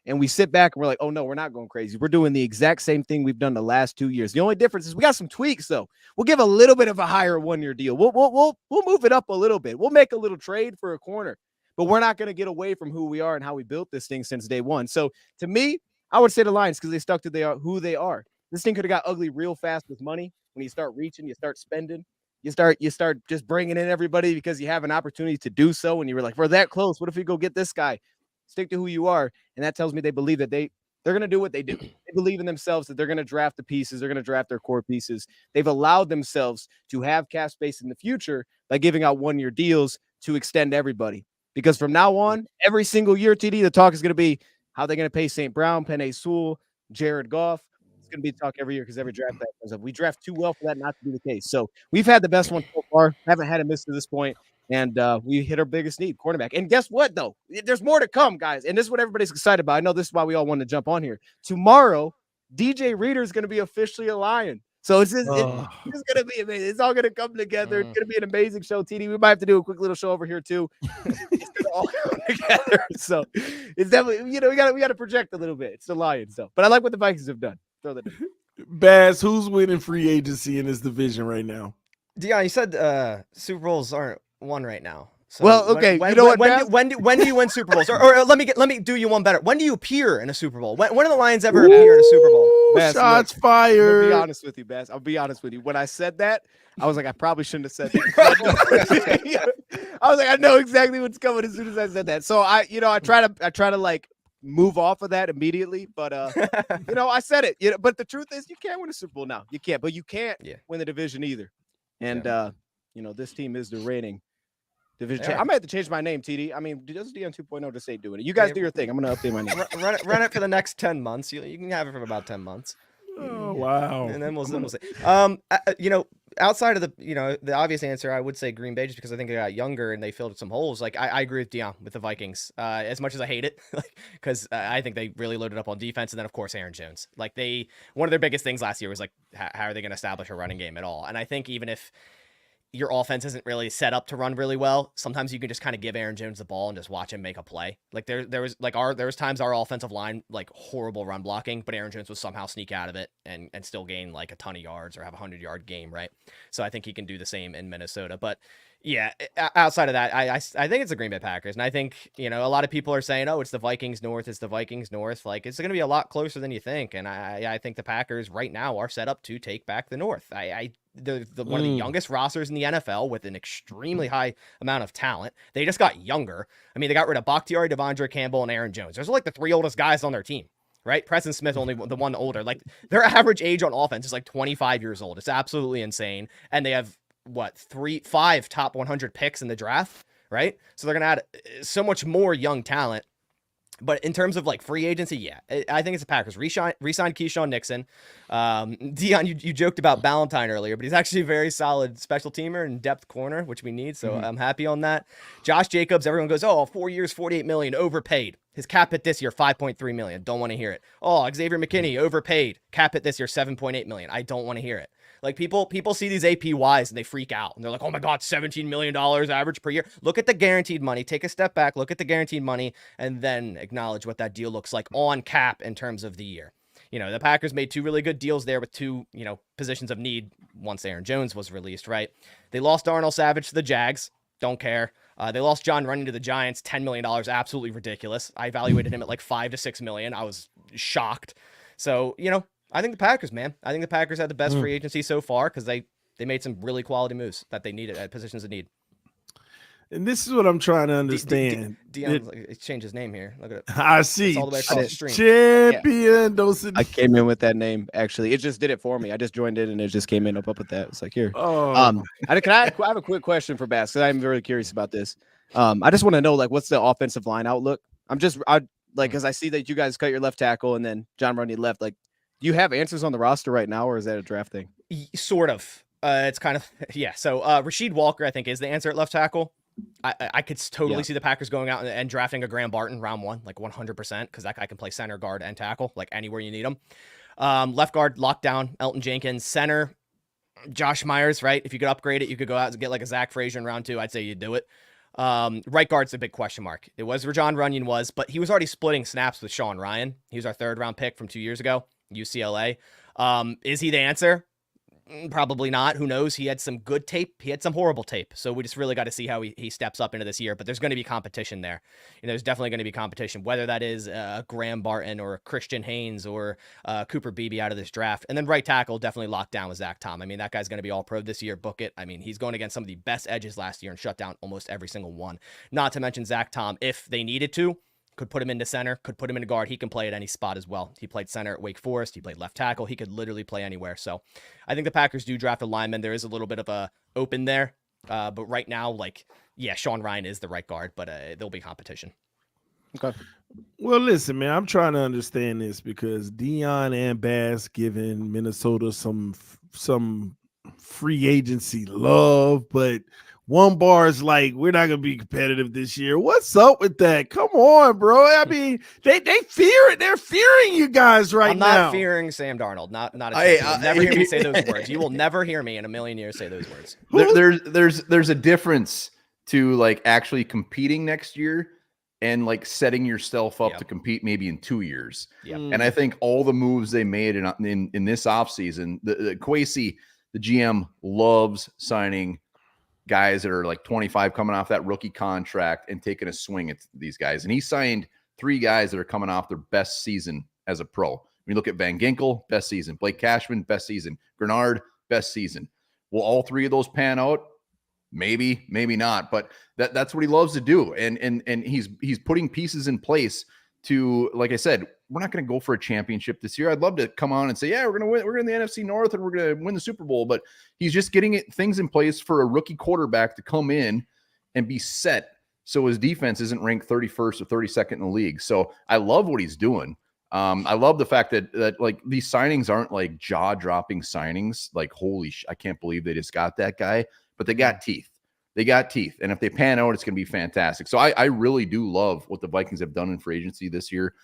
And we sit back and we're like, oh, no, we're not going crazy. We're doing the exact same thing we've done the last 2 years. The only difference is we got some tweaks, though. We'll give a little bit of a higher 1-year deal. We'll move it up a little bit. We'll make a little trade for a corner. But we're not going to get away from who we are and how we built this thing since day one. So, to me, I would say the Lions because they stuck to who they are. This thing could have got ugly real fast with money. When you start reaching, you start spending. You start just bringing in everybody because you have an opportunity to do so. And you were like, we're that close. What if we go get this guy? Stick to who you are. And that tells me they believe that they're going to do what they do. They believe in themselves that they're going to draft the pieces. They're going to draft their core pieces. They've allowed themselves to have cap space in the future by giving out 1-year deals to extend everybody. Because from now on, every single year, TD, the talk is going to be how they're going to pay St. Brown, Penei Sewell, Jared Goff. It's going to be a talk every year because every draft that comes up. We draft too well for that not to be the case. So we've had the best one so far. Haven't had a miss to this point. And we hit our biggest need, cornerback. And guess what, though? There's more to come, guys. And this is what everybody's excited about. I know this is why we all want to jump on here. Tomorrow, DJ Reader is going to be officially a Lion. So it's just it's going to be amazing. It's all going to come together. It's going to be an amazing show, TD. We might have to do a quick little show over here, too. It's going to all come together. So it's definitely, we got to project a little bit. It's the Lions, though. But I like what the Vikings have done. Throw that in. Baz, who's winning free agency in this division right now? Dion, you said Super Bowls aren't won right now. So well, okay. When do you win Super Bowls? Or let me do you one better. When do you appear in a Super Bowl? When do the Lions ever appear in a Super Bowl? Bass, shots fired. I'll be honest with you, Bass. I'll be honest with you. When I said that, I was like, I probably shouldn't have said that. I was like, I know exactly what's coming as soon as I said that. So I try to like move off of that immediately. But I said it. But the truth is, you can't win a Super Bowl now. You can't. But you can't win the division either. And this team is the reigning division champ. I might have to change my name, TD. I mean, does Dion 2.0 just say doing it? You guys do your thing. I'm going to update my name. Run it for the next 10 months. You can have it for about 10 months. Oh, wow. And then we'll see. Outside of the obvious answer, I would say Green Bay, just because I think they got younger and they filled some holes. Like I agree with Dion with the Vikings. As much as I hate it, because I think they really loaded up on defense, and then of course Aaron Jones. Like one of their biggest things last year was like, how are they going to establish a running game at all? And I think even if your offense isn't really set up to run really well, sometimes you can just kind of give Aaron Jones the ball and just watch him make a play. Like there was times our offensive line, like horrible run blocking, but Aaron Jones would somehow sneak out of it and still gain like a ton of yards or have a 100-yard game, right? So I think he can do the same in Minnesota. But yeah, outside of that, I think it's the Green Bay Packers. And I think, a lot of people are saying, oh, it's the Vikings North. It's the Vikings North. Like, it's going to be a lot closer than you think. And I think the Packers right now are set up to take back the North. They're one of the youngest rosters in the NFL with an extremely high amount of talent. They just got younger. I mean, they got rid of Bakhtiari, Devondre Campbell, and Aaron Jones. Those are like the three oldest guys on their team, right? Preston Smith, only the one older. Like, their average age on offense is like 25 years old. It's absolutely insane. And they have, 5 top 100 picks in the draft, right? So they're going to add so much more young talent. But in terms of like free agency, I think it's the Packers. Re-signed Keyshawn Nixon. Dion, you joked about Ballantyne earlier, but he's actually a very solid special teamer and depth corner, which we need. So I'm happy on that. Josh Jacobs, everyone goes, 4 years, $48 million, overpaid. His cap hit this year, $5.3 million. Don't want to hear it. Oh, Xavier McKinney, overpaid. Cap hit this year, $7.8 million. I don't want to hear it. Like people see these APYs and they freak out and they're like, oh my God, $17 million average per year. Look at the guaranteed money, take a step back, look at the guaranteed money, and then acknowledge what that deal looks like on cap in terms of the year. The Packers made 2 really good deals there with 2, positions of need once Aaron Jones was released, right? They lost Darnell Savage to the Jags. Don't care. They lost John Runyon to the Giants, $10 million, absolutely ridiculous. I evaluated him at like $5 to $6 million. I was shocked. So, I think the Packers, man. I think the Packers had the best free agency so far because they made some really quality moves that they needed at positions of need. And this is what I'm trying to understand. Dion changed his name here. Look at it. I see. It's all the way across the stream. Champion. I came in with that name. Actually, it just did it for me. I just joined it and it just came in up with that. It's like here. Oh. I have a quick question for Bass because I'm very curious about this. I just want to know what's the offensive line outlook. Because I see that you guys cut your left tackle and then John Runyon left. Do you have answers on the roster right now, or is that a draft thing? Sort of. It's kind of So Rasheed Walker, I think, is the answer at left tackle. I could totally see the Packers going out and drafting a Graham Barton round 1, like 100%, because that guy can play center, guard, and tackle, like anywhere you need him. Left guard, lockdown, Elton Jenkins. Center, Josh Myers, right? If you could upgrade it, you could go out and get like a Zach Frazier in round 2. I'd say you'd do it. Right guard's a big question mark. It was where John Runyon was, but he was already splitting snaps with Sean Ryan. He was our 3rd round pick from 2 years ago, UCLA. Is he the answer? Probably not. Who knows? He had some good tape. He had some horrible tape. So we just really got to see how he steps up into this year. But there's going to be competition there. There's definitely going to be competition, whether that is Graham Barton or Christian Haynes or Cooper Beebe out of this draft. And then right tackle, definitely locked down with Zach Tom. I mean, that guy's going to be all pro this year. Book it. I mean, he's going against some of the best edges last year and shut down almost every single one. Not to mention Zach Tom, if they needed to, could put him into center, could put him into guard. He can play at any spot as well. He played center at Wake Forest. He played left tackle. He could literally play anywhere. So I think the Packers do draft a lineman. There is a little bit of a open there. But right now, Sean Ryan is the right guard, but there'll be competition. Okay. Well, listen, man, I'm trying to understand this because Dion and Bass giving Minnesota some free agency love, but one bar is like, we're not gonna be competitive this year. What's up with that? Come on, bro. I mean, they fear it. They're fearing you guys right now. I'm not fearing Sam Darnold. Not a chance. You will never hear me say those words. You will never hear me in a million years say those words. There's a difference to like actually competing next year and like setting yourself up to compete maybe in 2 years. And I think all the moves they made in this offseason, the Kwesi, the GM, loves signing guys that are like 25 coming off that rookie contract and taking a swing at these guys. And he signed 3 guys that are coming off their best season as a pro. We look at Van Ginkel, best season. Blake Cashman, best season. Grenard, best season. Will all 3 of those pan out? Maybe, maybe not, but that's what he loves to do. And he's putting pieces in place to, like I said, we're not going to go for a championship this year. I'd love to come on and say, yeah, we're going to win. We're in the NFC North and we're going to win the Super Bowl, but he's just getting things in place for a rookie quarterback to come in and be set. So his defense isn't ranked 31st or 32nd in the league. So I love what he's doing. I love the fact that like these signings aren't like jaw-dropping signings. Like, holy I can't believe they just got that guy. But they got teeth. They got teeth. And if they pan out, it's going to be fantastic. So I really do love what the Vikings have done in free agency this year.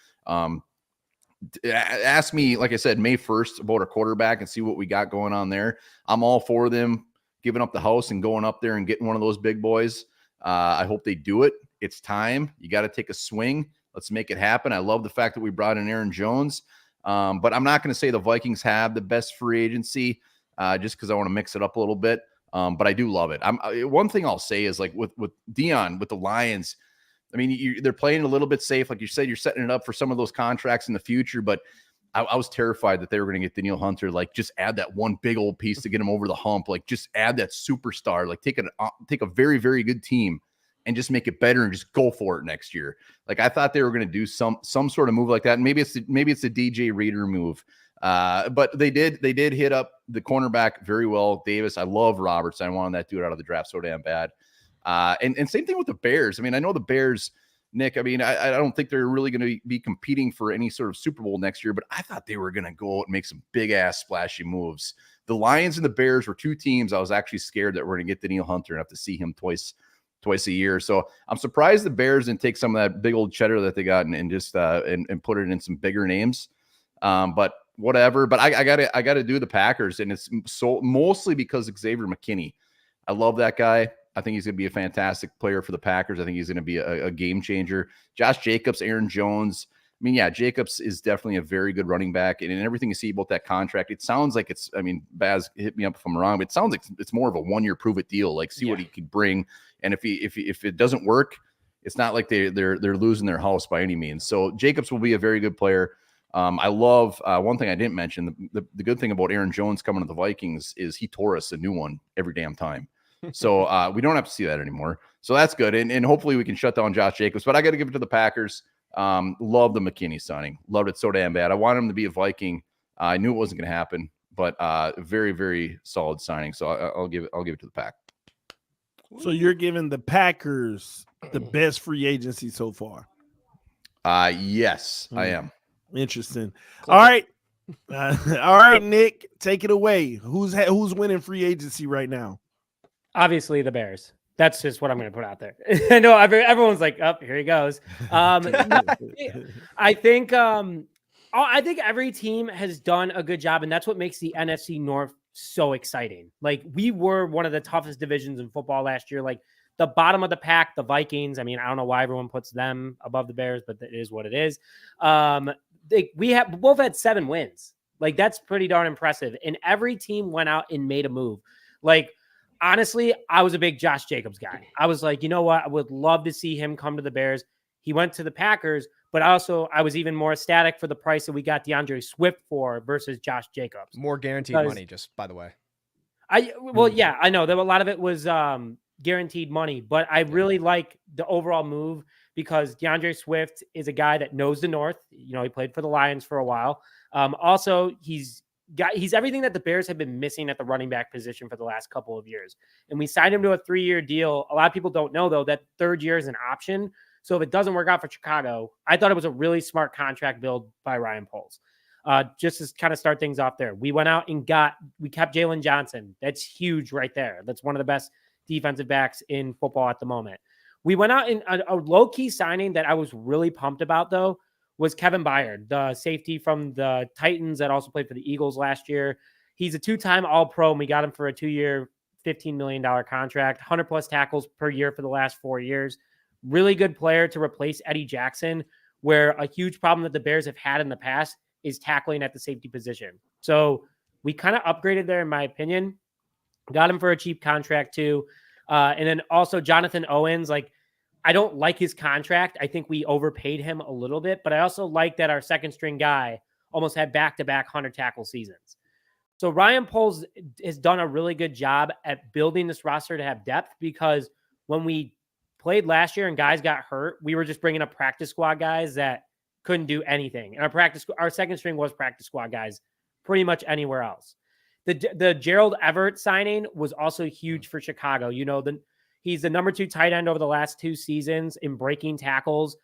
Ask me, like I said, May 1st about a quarterback and see what we got going on there. I'm all for them giving up the house and going up there and getting one of those big boys. I hope they do it. It's time. You got to take a swing. Let's make it happen. I love the fact that we brought in Aaron Jones. But I'm not going to say the Vikings have the best free agency just because I want to mix it up a little bit. But I do love it. One thing I'll say is like with Dion, with the Lions, I mean, they're playing a little bit safe. Like you said, you're setting it up for some of those contracts in the future, but I was terrified that they were going to get Danielle Hunter. Like just add that one big old piece to get him over the hump. Like just add that superstar, like take a very, very good team and just make it better and just go for it next year. Like I thought they were going to do some sort of move like that. And maybe it's the DJ Reader move. But they did hit up the cornerback very well. Davis, I love Roberts. I wanted that dude out of the draft so damn bad. And same thing with the Bears. I mean, I know the Bears, Nick, I mean, I don't think they're really going to be competing for any sort of Super Bowl next year, but I thought they were going to go out and make some big ass splashy moves. The Lions and the Bears were 2 teams I was actually scared that we're going to get Danielle Hunter and have to see him twice a year. So I'm surprised the Bears didn't take some of that big old cheddar that they got and just and put it in some bigger names. But whatever. But I gotta do the Packers, and it's so mostly because Xavier McKinney. I love that guy. I think he's going to be a fantastic player for the Packers. I think he's going to be a game changer. Josh Jacobs, Aaron Jones. I mean, yeah, Jacobs is definitely a very good running back. And in everything you see about that contract, it sounds like it's, I mean, Baz, hit me up if I'm wrong, but it sounds like it's more of a 1-year prove-it deal. Like, see what he could bring. And if it doesn't work, it's not like they're losing their house by any means. So Jacobs will be a very good player. I love one thing I didn't mention. The good thing about Aaron Jones coming to the Vikings is he tore us a new one every damn time. So we don't have to see that anymore. So that's good. And hopefully we can shut down Josh Jacobs. But I got to give it to the Packers. Love the McKinney signing. Loved it so damn bad. I wanted him to be a Viking. I knew it wasn't going to happen, but very, very solid signing. So I'll give it to the Pack. So you're giving the Packers the best free agency so far? Yes, I am. Interesting. All right. All right, Nick, take it away. Who's winning free agency right now? Obviously the Bears. That's just what I'm going to put out there. I know everyone's like, "Oh, here he goes." I think every team has done a good job, and that's what makes the NFC North so exciting. Like, we were one of the toughest divisions in football last year. Like, the bottom of the pack, the Vikings. I mean, I don't know why everyone puts them above the Bears, but it is what it is. We both had 7 wins. Like, that's pretty darn impressive. And every team went out and made a move. Like, honestly, I was a big Josh Jacobs guy. I was like, you know what? I would love to see him come to the Bears. He went to the Packers, but also I was even more ecstatic for the price that we got DeAndre Swift for versus Josh Jacobs. More guaranteed money, just by the way. Yeah, I know that a lot of it was guaranteed money, but I really like the overall move because DeAndre Swift is a guy that knows the North. You know, he played for the Lions for a while. Also, he's everything that the Bears have been missing at the running back position for the last couple of years. And we signed him to a 3-year deal. A lot of people don't know, though, that 3rd year is an option. So if it doesn't work out for Chicago, I thought it was a really smart contract build by Ryan Poles. Just to kind of start things off there, we went out and we kept Jaylon Johnson. That's huge right there. That's one of the best defensive backs in football at the moment. We went out in a low-key signing that I was really pumped about, though, was Kevin Byard, the safety from the Titans that also played for the Eagles last year. He's a 2-time All-Pro, and we got him for a 2-year, $15 million contract, 100-plus tackles per year for the last 4 years. Really good player to replace Eddie Jackson, where a huge problem that the Bears have had in the past is tackling at the safety position. So we kind of upgraded there, in my opinion. Got him for a cheap contract, too. And then also Jonathan Owens, I don't like his contract. I think we overpaid him a little bit, but I also like that our second string guy almost had back-to-back 100 tackle seasons. So Ryan Poles has done a really good job at building this roster to have depth, because when we played last year and guys got hurt, we were just bringing up practice squad guys that couldn't do anything. And our second string was practice squad guys pretty much anywhere else. The Gerald Everett signing was also huge for Chicago. He's the number 2 tight end over the last 2 seasons in breaking tackles.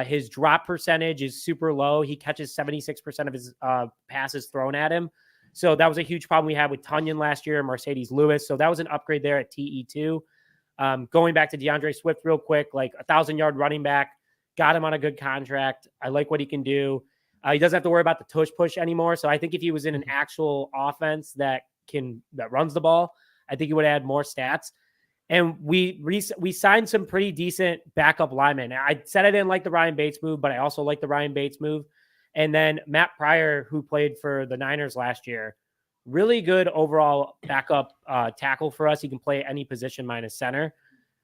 His drop percentage is super low. He catches 76% of his passes thrown at him. So that was a huge problem we had with Tunyon last year and Mercedes Lewis. So that was an upgrade there at TE2. Going back to DeAndre Swift real quick, 1,000-yard running back, got him on a good contract. I like what he can do. He doesn't have to worry about the tush push anymore. So I think if he was in an actual offense that runs the ball, I think he would add more stats. And we signed some pretty decent backup linemen. I said I didn't like the Ryan Bates move, but I also like the Ryan Bates move. And then Matt Pryor, who played for the Niners last year, really good overall backup tackle for us. He can play any position minus center.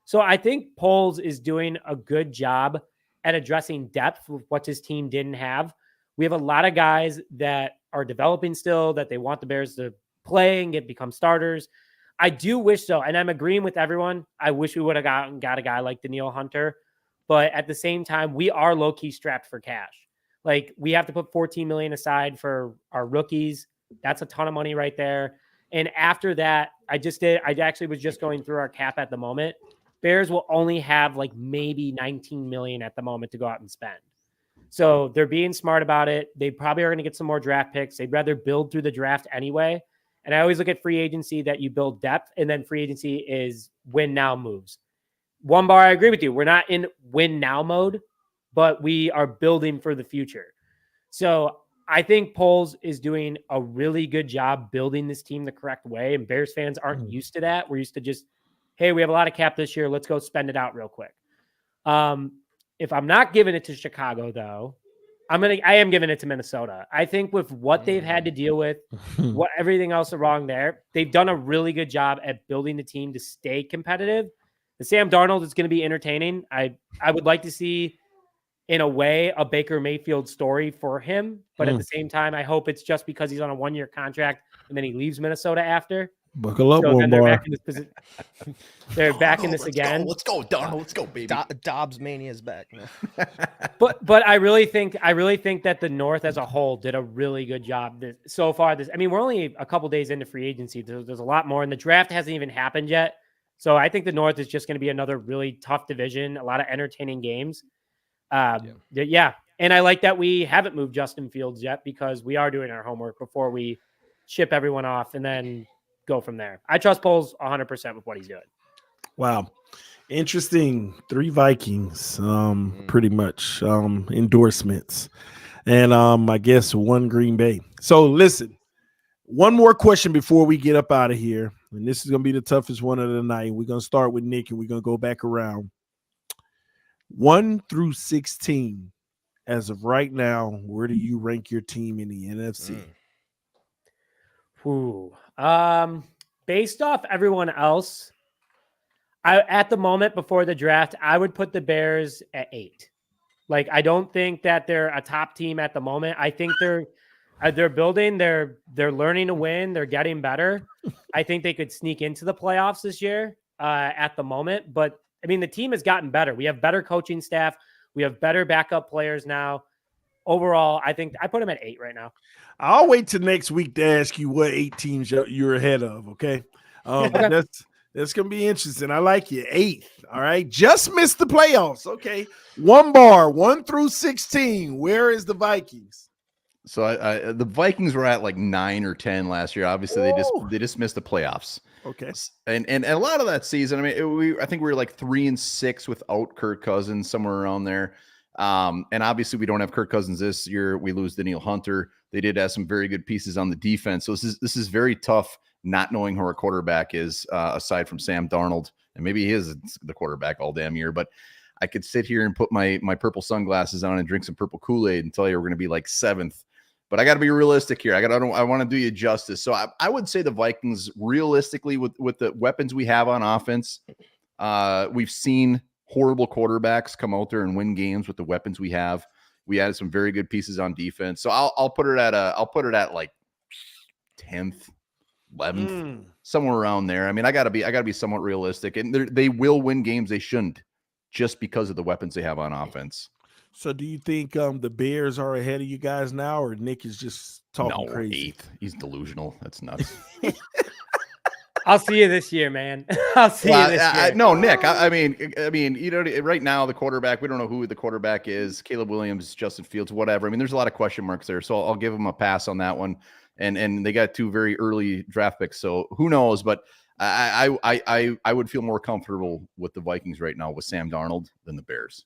So I think Poles is doing a good job at addressing depth with what his team didn't have. We have a lot of guys that are developing still, that they want the Bears to play and become starters. I do wish so, and I'm agreeing with everyone. I wish we would have got a guy like Danielle Hunter, but at the same time, we are low-key strapped for cash. We have to put $14 million aside for our rookies. That's a ton of money right there. And after that, I actually was just going through our cap at the moment. Bears will only have maybe $19 million at the moment to go out and spend. So they're being smart about it. They probably are going to get some more draft picks. They'd rather build through the draft anyway. And I always look at free agency that you build depth, and then free agency is win now moves. One bar, I agree with you. We're not in win now mode, but we are building for the future. So I think Poles is doing a really good job building this team the correct way. And Bears fans aren't used to that. We're used to just, hey, we have a lot of cap this year. Let's go spend it out real quick. If I'm not giving it to Chicago, though, I am giving it to Minnesota. I think with what they've had to deal with, what everything else is wrong there, they've done a really good job at building the team to stay competitive. The Sam Darnold is going to be entertaining. I would like to see, in a way, a Baker Mayfield story for him. But at the same time, I hope it's just because he's on a 1-year contract and then he leaves Minnesota after. Buckle up, so one bar. They're back in this again. Let's go, Darnold. Let's go, baby. Dobbs mania is back. But I really think that the North as a whole did a really good job so far. We're only a couple days into free agency. There's a lot more, and the draft hasn't even happened yet. So I think the North is just going to be another really tough division. A lot of entertaining games. Yeah. And I like that we haven't moved Justin Fields yet, because we are doing our homework before we ship everyone off and then go from there. I trust Poles 100% with what he's doing. Wow. Interesting. 3 Vikings, pretty much endorsements. And I guess 1 Green Bay. So listen, one more question before we get up out of here. And this is going to be the toughest one of the night. We're going to start with Nick and we're going to go back around. 1 through 16, as of right now, where do you rank your team in the NFC? Based off everyone else, at the moment before the draft, I would put the Bears at 8. I don't think that they're a top team at the moment. I think they're building, they're learning to win, they're getting better. I think they could sneak into the playoffs this year at the moment, but the team has gotten better. We have better coaching staff. We have better backup players now. Overall, I think I put them at 8 right now. I'll wait till next week to ask you what 8 teams you're ahead of. Okay. That's going to be interesting. I like you. 8th. All right. Just missed the playoffs. Okay. 1 bar, 1 through 16. Where is the Vikings? So the Vikings were at like 9 or 10 last year. Obviously, they just missed the playoffs. Okay. And a lot of that season, I mean, I think we were like 3-6 without Kirk Cousins, somewhere around there. And obviously, we don't have Kirk Cousins this year. We lose Danielle Hunter. They did have some very good pieces on the defense. So this is very tough, not knowing who our quarterback is, aside from Sam Darnold. And maybe he is the quarterback all damn year. But I could sit here and put my purple sunglasses on and drink some purple Kool-Aid and tell you we're going to be like 7th. But I got to be realistic here. I want to do you justice. So I would say the Vikings, realistically, with the weapons we have on offense, we've seen horrible quarterbacks come out there and win games with the weapons we have. We added some very good pieces on defense. So I'll put it at like 10th, 11th, somewhere around there. I mean, I gotta be somewhat realistic, and they will win games they shouldn't, just because of the weapons they have on offense. So do you think the Bears are ahead of you guys now, or Nick is just talking crazy? 8th. He's delusional. That's nuts. I'll see you this year, man. I'll see you this year. No, Nick. I mean, you know, right now the quarterback, we don't know who the quarterback is. Caleb Williams, Justin Fields, whatever. I mean, there's a lot of question marks there, so I'll give them a pass on that one. And they got 2 very early draft picks, so who knows? But I would feel more comfortable with the Vikings right now with Sam Darnold than the Bears.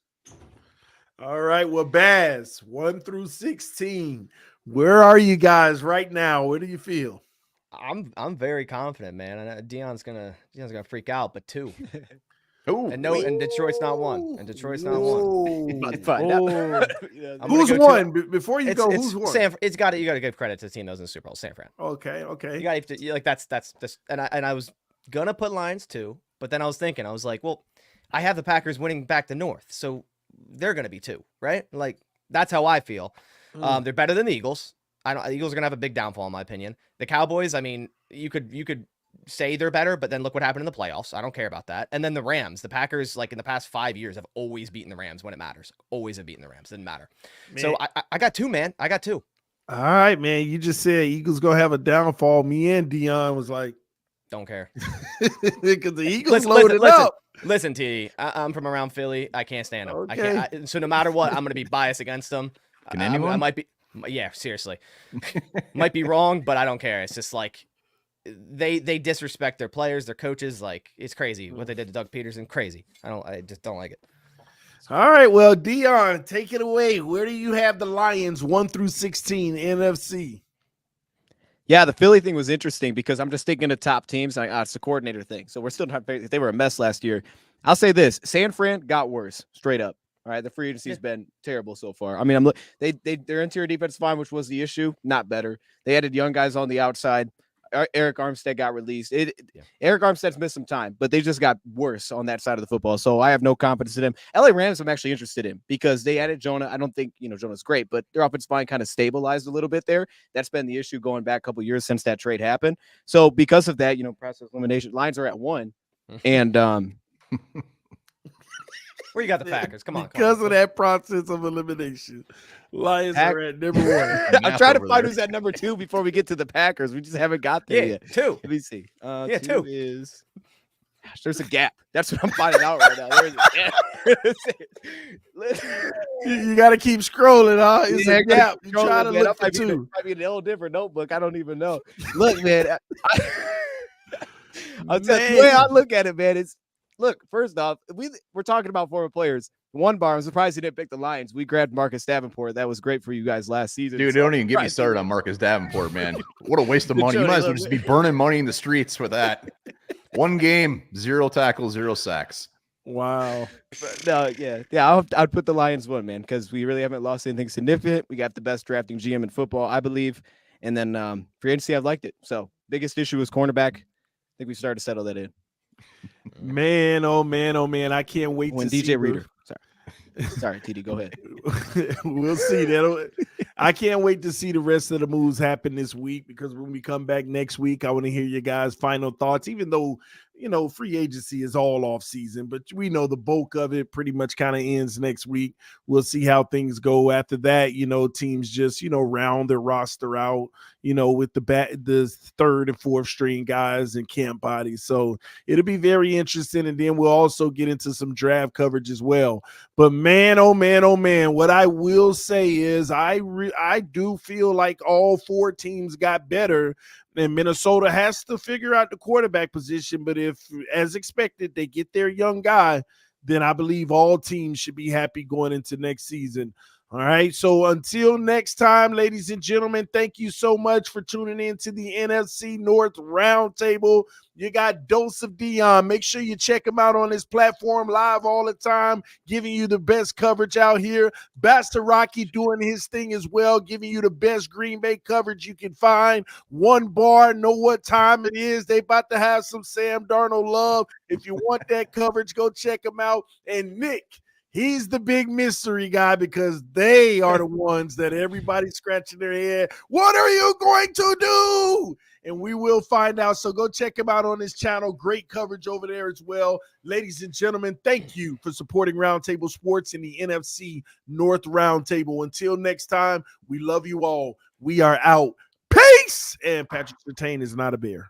All right, well, Baz, 1 through 16. Where are you guys right now? Where do you feel? I'm very confident, man. I know Deion's gonna freak out, but 2. Oh, and Detroit's not 1. And Detroit's not 1. About to find out. Who's won? Before you go, who's won? You got to give credit to the team that was in the Super Bowl, San Fran. Okay. You got to like that's just and I was gonna put Lions too, but then I was like, well, I have the Packers winning back to North, so they're gonna be 2, right? Like that's how I feel. They're better than the Eagles. The Eagles are gonna have a big downfall in my opinion. The Cowboys, I mean, you could say they're better, but then look what happened in the playoffs. I don't care about that. And then the Rams, the Packers, like in the past 5 years, have always beaten the Rams when it matters. Always have beaten the Rams. Didn't matter. Man. So I got 2, man. I got 2. All right, man. You just said Eagles gonna have a downfall. Me and Deion was like, don't care. Because the Eagles loaded up. Listen, T. I'm from around Philly. I can't stand them. Okay. So no matter what, I'm gonna be biased against them. Can anyone? I might be. Yeah, seriously. Might be wrong, but I don't care. It's just like they disrespect their players, their coaches. Like it's crazy what they did to Doug Peterson. Crazy. I just don't like it. All right, well, Deion, take it away. Where do you have the Lions 1 through 16 NFC? Yeah, the Philly thing was interesting because I'm just thinking of top teams. It's the coordinator thing. So we're still not. They were a mess last year. I'll say this: San Fran got worse, straight up. All right, the free agency's been terrible so far. I mean, their interior defense fine, which was the issue, not better. They added young guys on the outside. Eric Armstead got released. Eric Armstead's missed some time, but they just got worse on that side of the football. So I have no confidence in him. LA Rams, I'm actually interested in because they added Jonah. I don't think Jonah's great, but their offensive line kind of stabilized a little bit there. That's been the issue going back a couple years since that trade happened. So because of that, process elimination, Lions are at 1, and where you got the Packers? Come on. Because of that process of elimination, Lions are at number 1. I'm trying to find who's at number 2 before we get to the Packers. We just haven't got there yet. 2. Let me see. 2 is. Gosh, there's a gap. That's what I'm finding out right now. There's a gap. You got to keep scrolling, huh? It's a gap. You try to look for 2. Might be an old different notebook. I don't even know. Look, man. I'll tell you the way I look at it, man. Look, first off, we're talking about former players. 1 bar, I'm surprised he didn't pick the Lions. We grabbed Marcus Davenport. That was great for you guys last season. Dude, don't even get me started on Marcus Davenport, man. What a waste of money. You might as well just be burning money in the streets for that. 1 game, 0 tackles, 0 sacks. Wow. But no, yeah. I'd put the Lions 1, man, because we really haven't lost anything significant. We got the best drafting GM in football, I believe. And then free agency, I've liked it. So biggest issue was cornerback. I think we started to settle that in. Man, oh man, I can't wait when to DJ see Reader. Sorry, TD, go ahead. We'll see that. I can't wait to see the rest of the moves happen this week, because when we come back next week, I want to hear your guys' final thoughts. Even though free agency is all off season, but we know the bulk of it pretty much kind of ends next week. We'll see how things go after that. Teams just, round their roster out, with the third and fourth string guys and camp bodies. So it'll be very interesting. And then we'll also get into some draft coverage as well. But man, oh man, what I will say is I do feel like all four teams got better. And Minnesota has to figure out the quarterback position. But if, as expected, they get their young guy, then I believe all teams should be happy going into next season. All right. So until next time, ladies and gentlemen, thank you so much for tuning in to the NFC North Roundtable. You got Dose of Dion. Make sure you check him out on his platform live all the time, giving you the best coverage out here. Basta Rocky doing his thing as well, giving you the best Green Bay coverage you can find. One bar, know what time it is. They about to have some Sam Darnold love. If you want that coverage, go check him out. And Nick, he's the big mystery guy because they are the ones that everybody's scratching their head. What are you going to do? And we will find out. So go check him out on his channel. Great coverage over there as well. Ladies and gentlemen, thank you for supporting Roundtable Sports in the NFC North Roundtable. Until next time, we love you all. We are out. Peace. And Patrick Surtain is not a bear.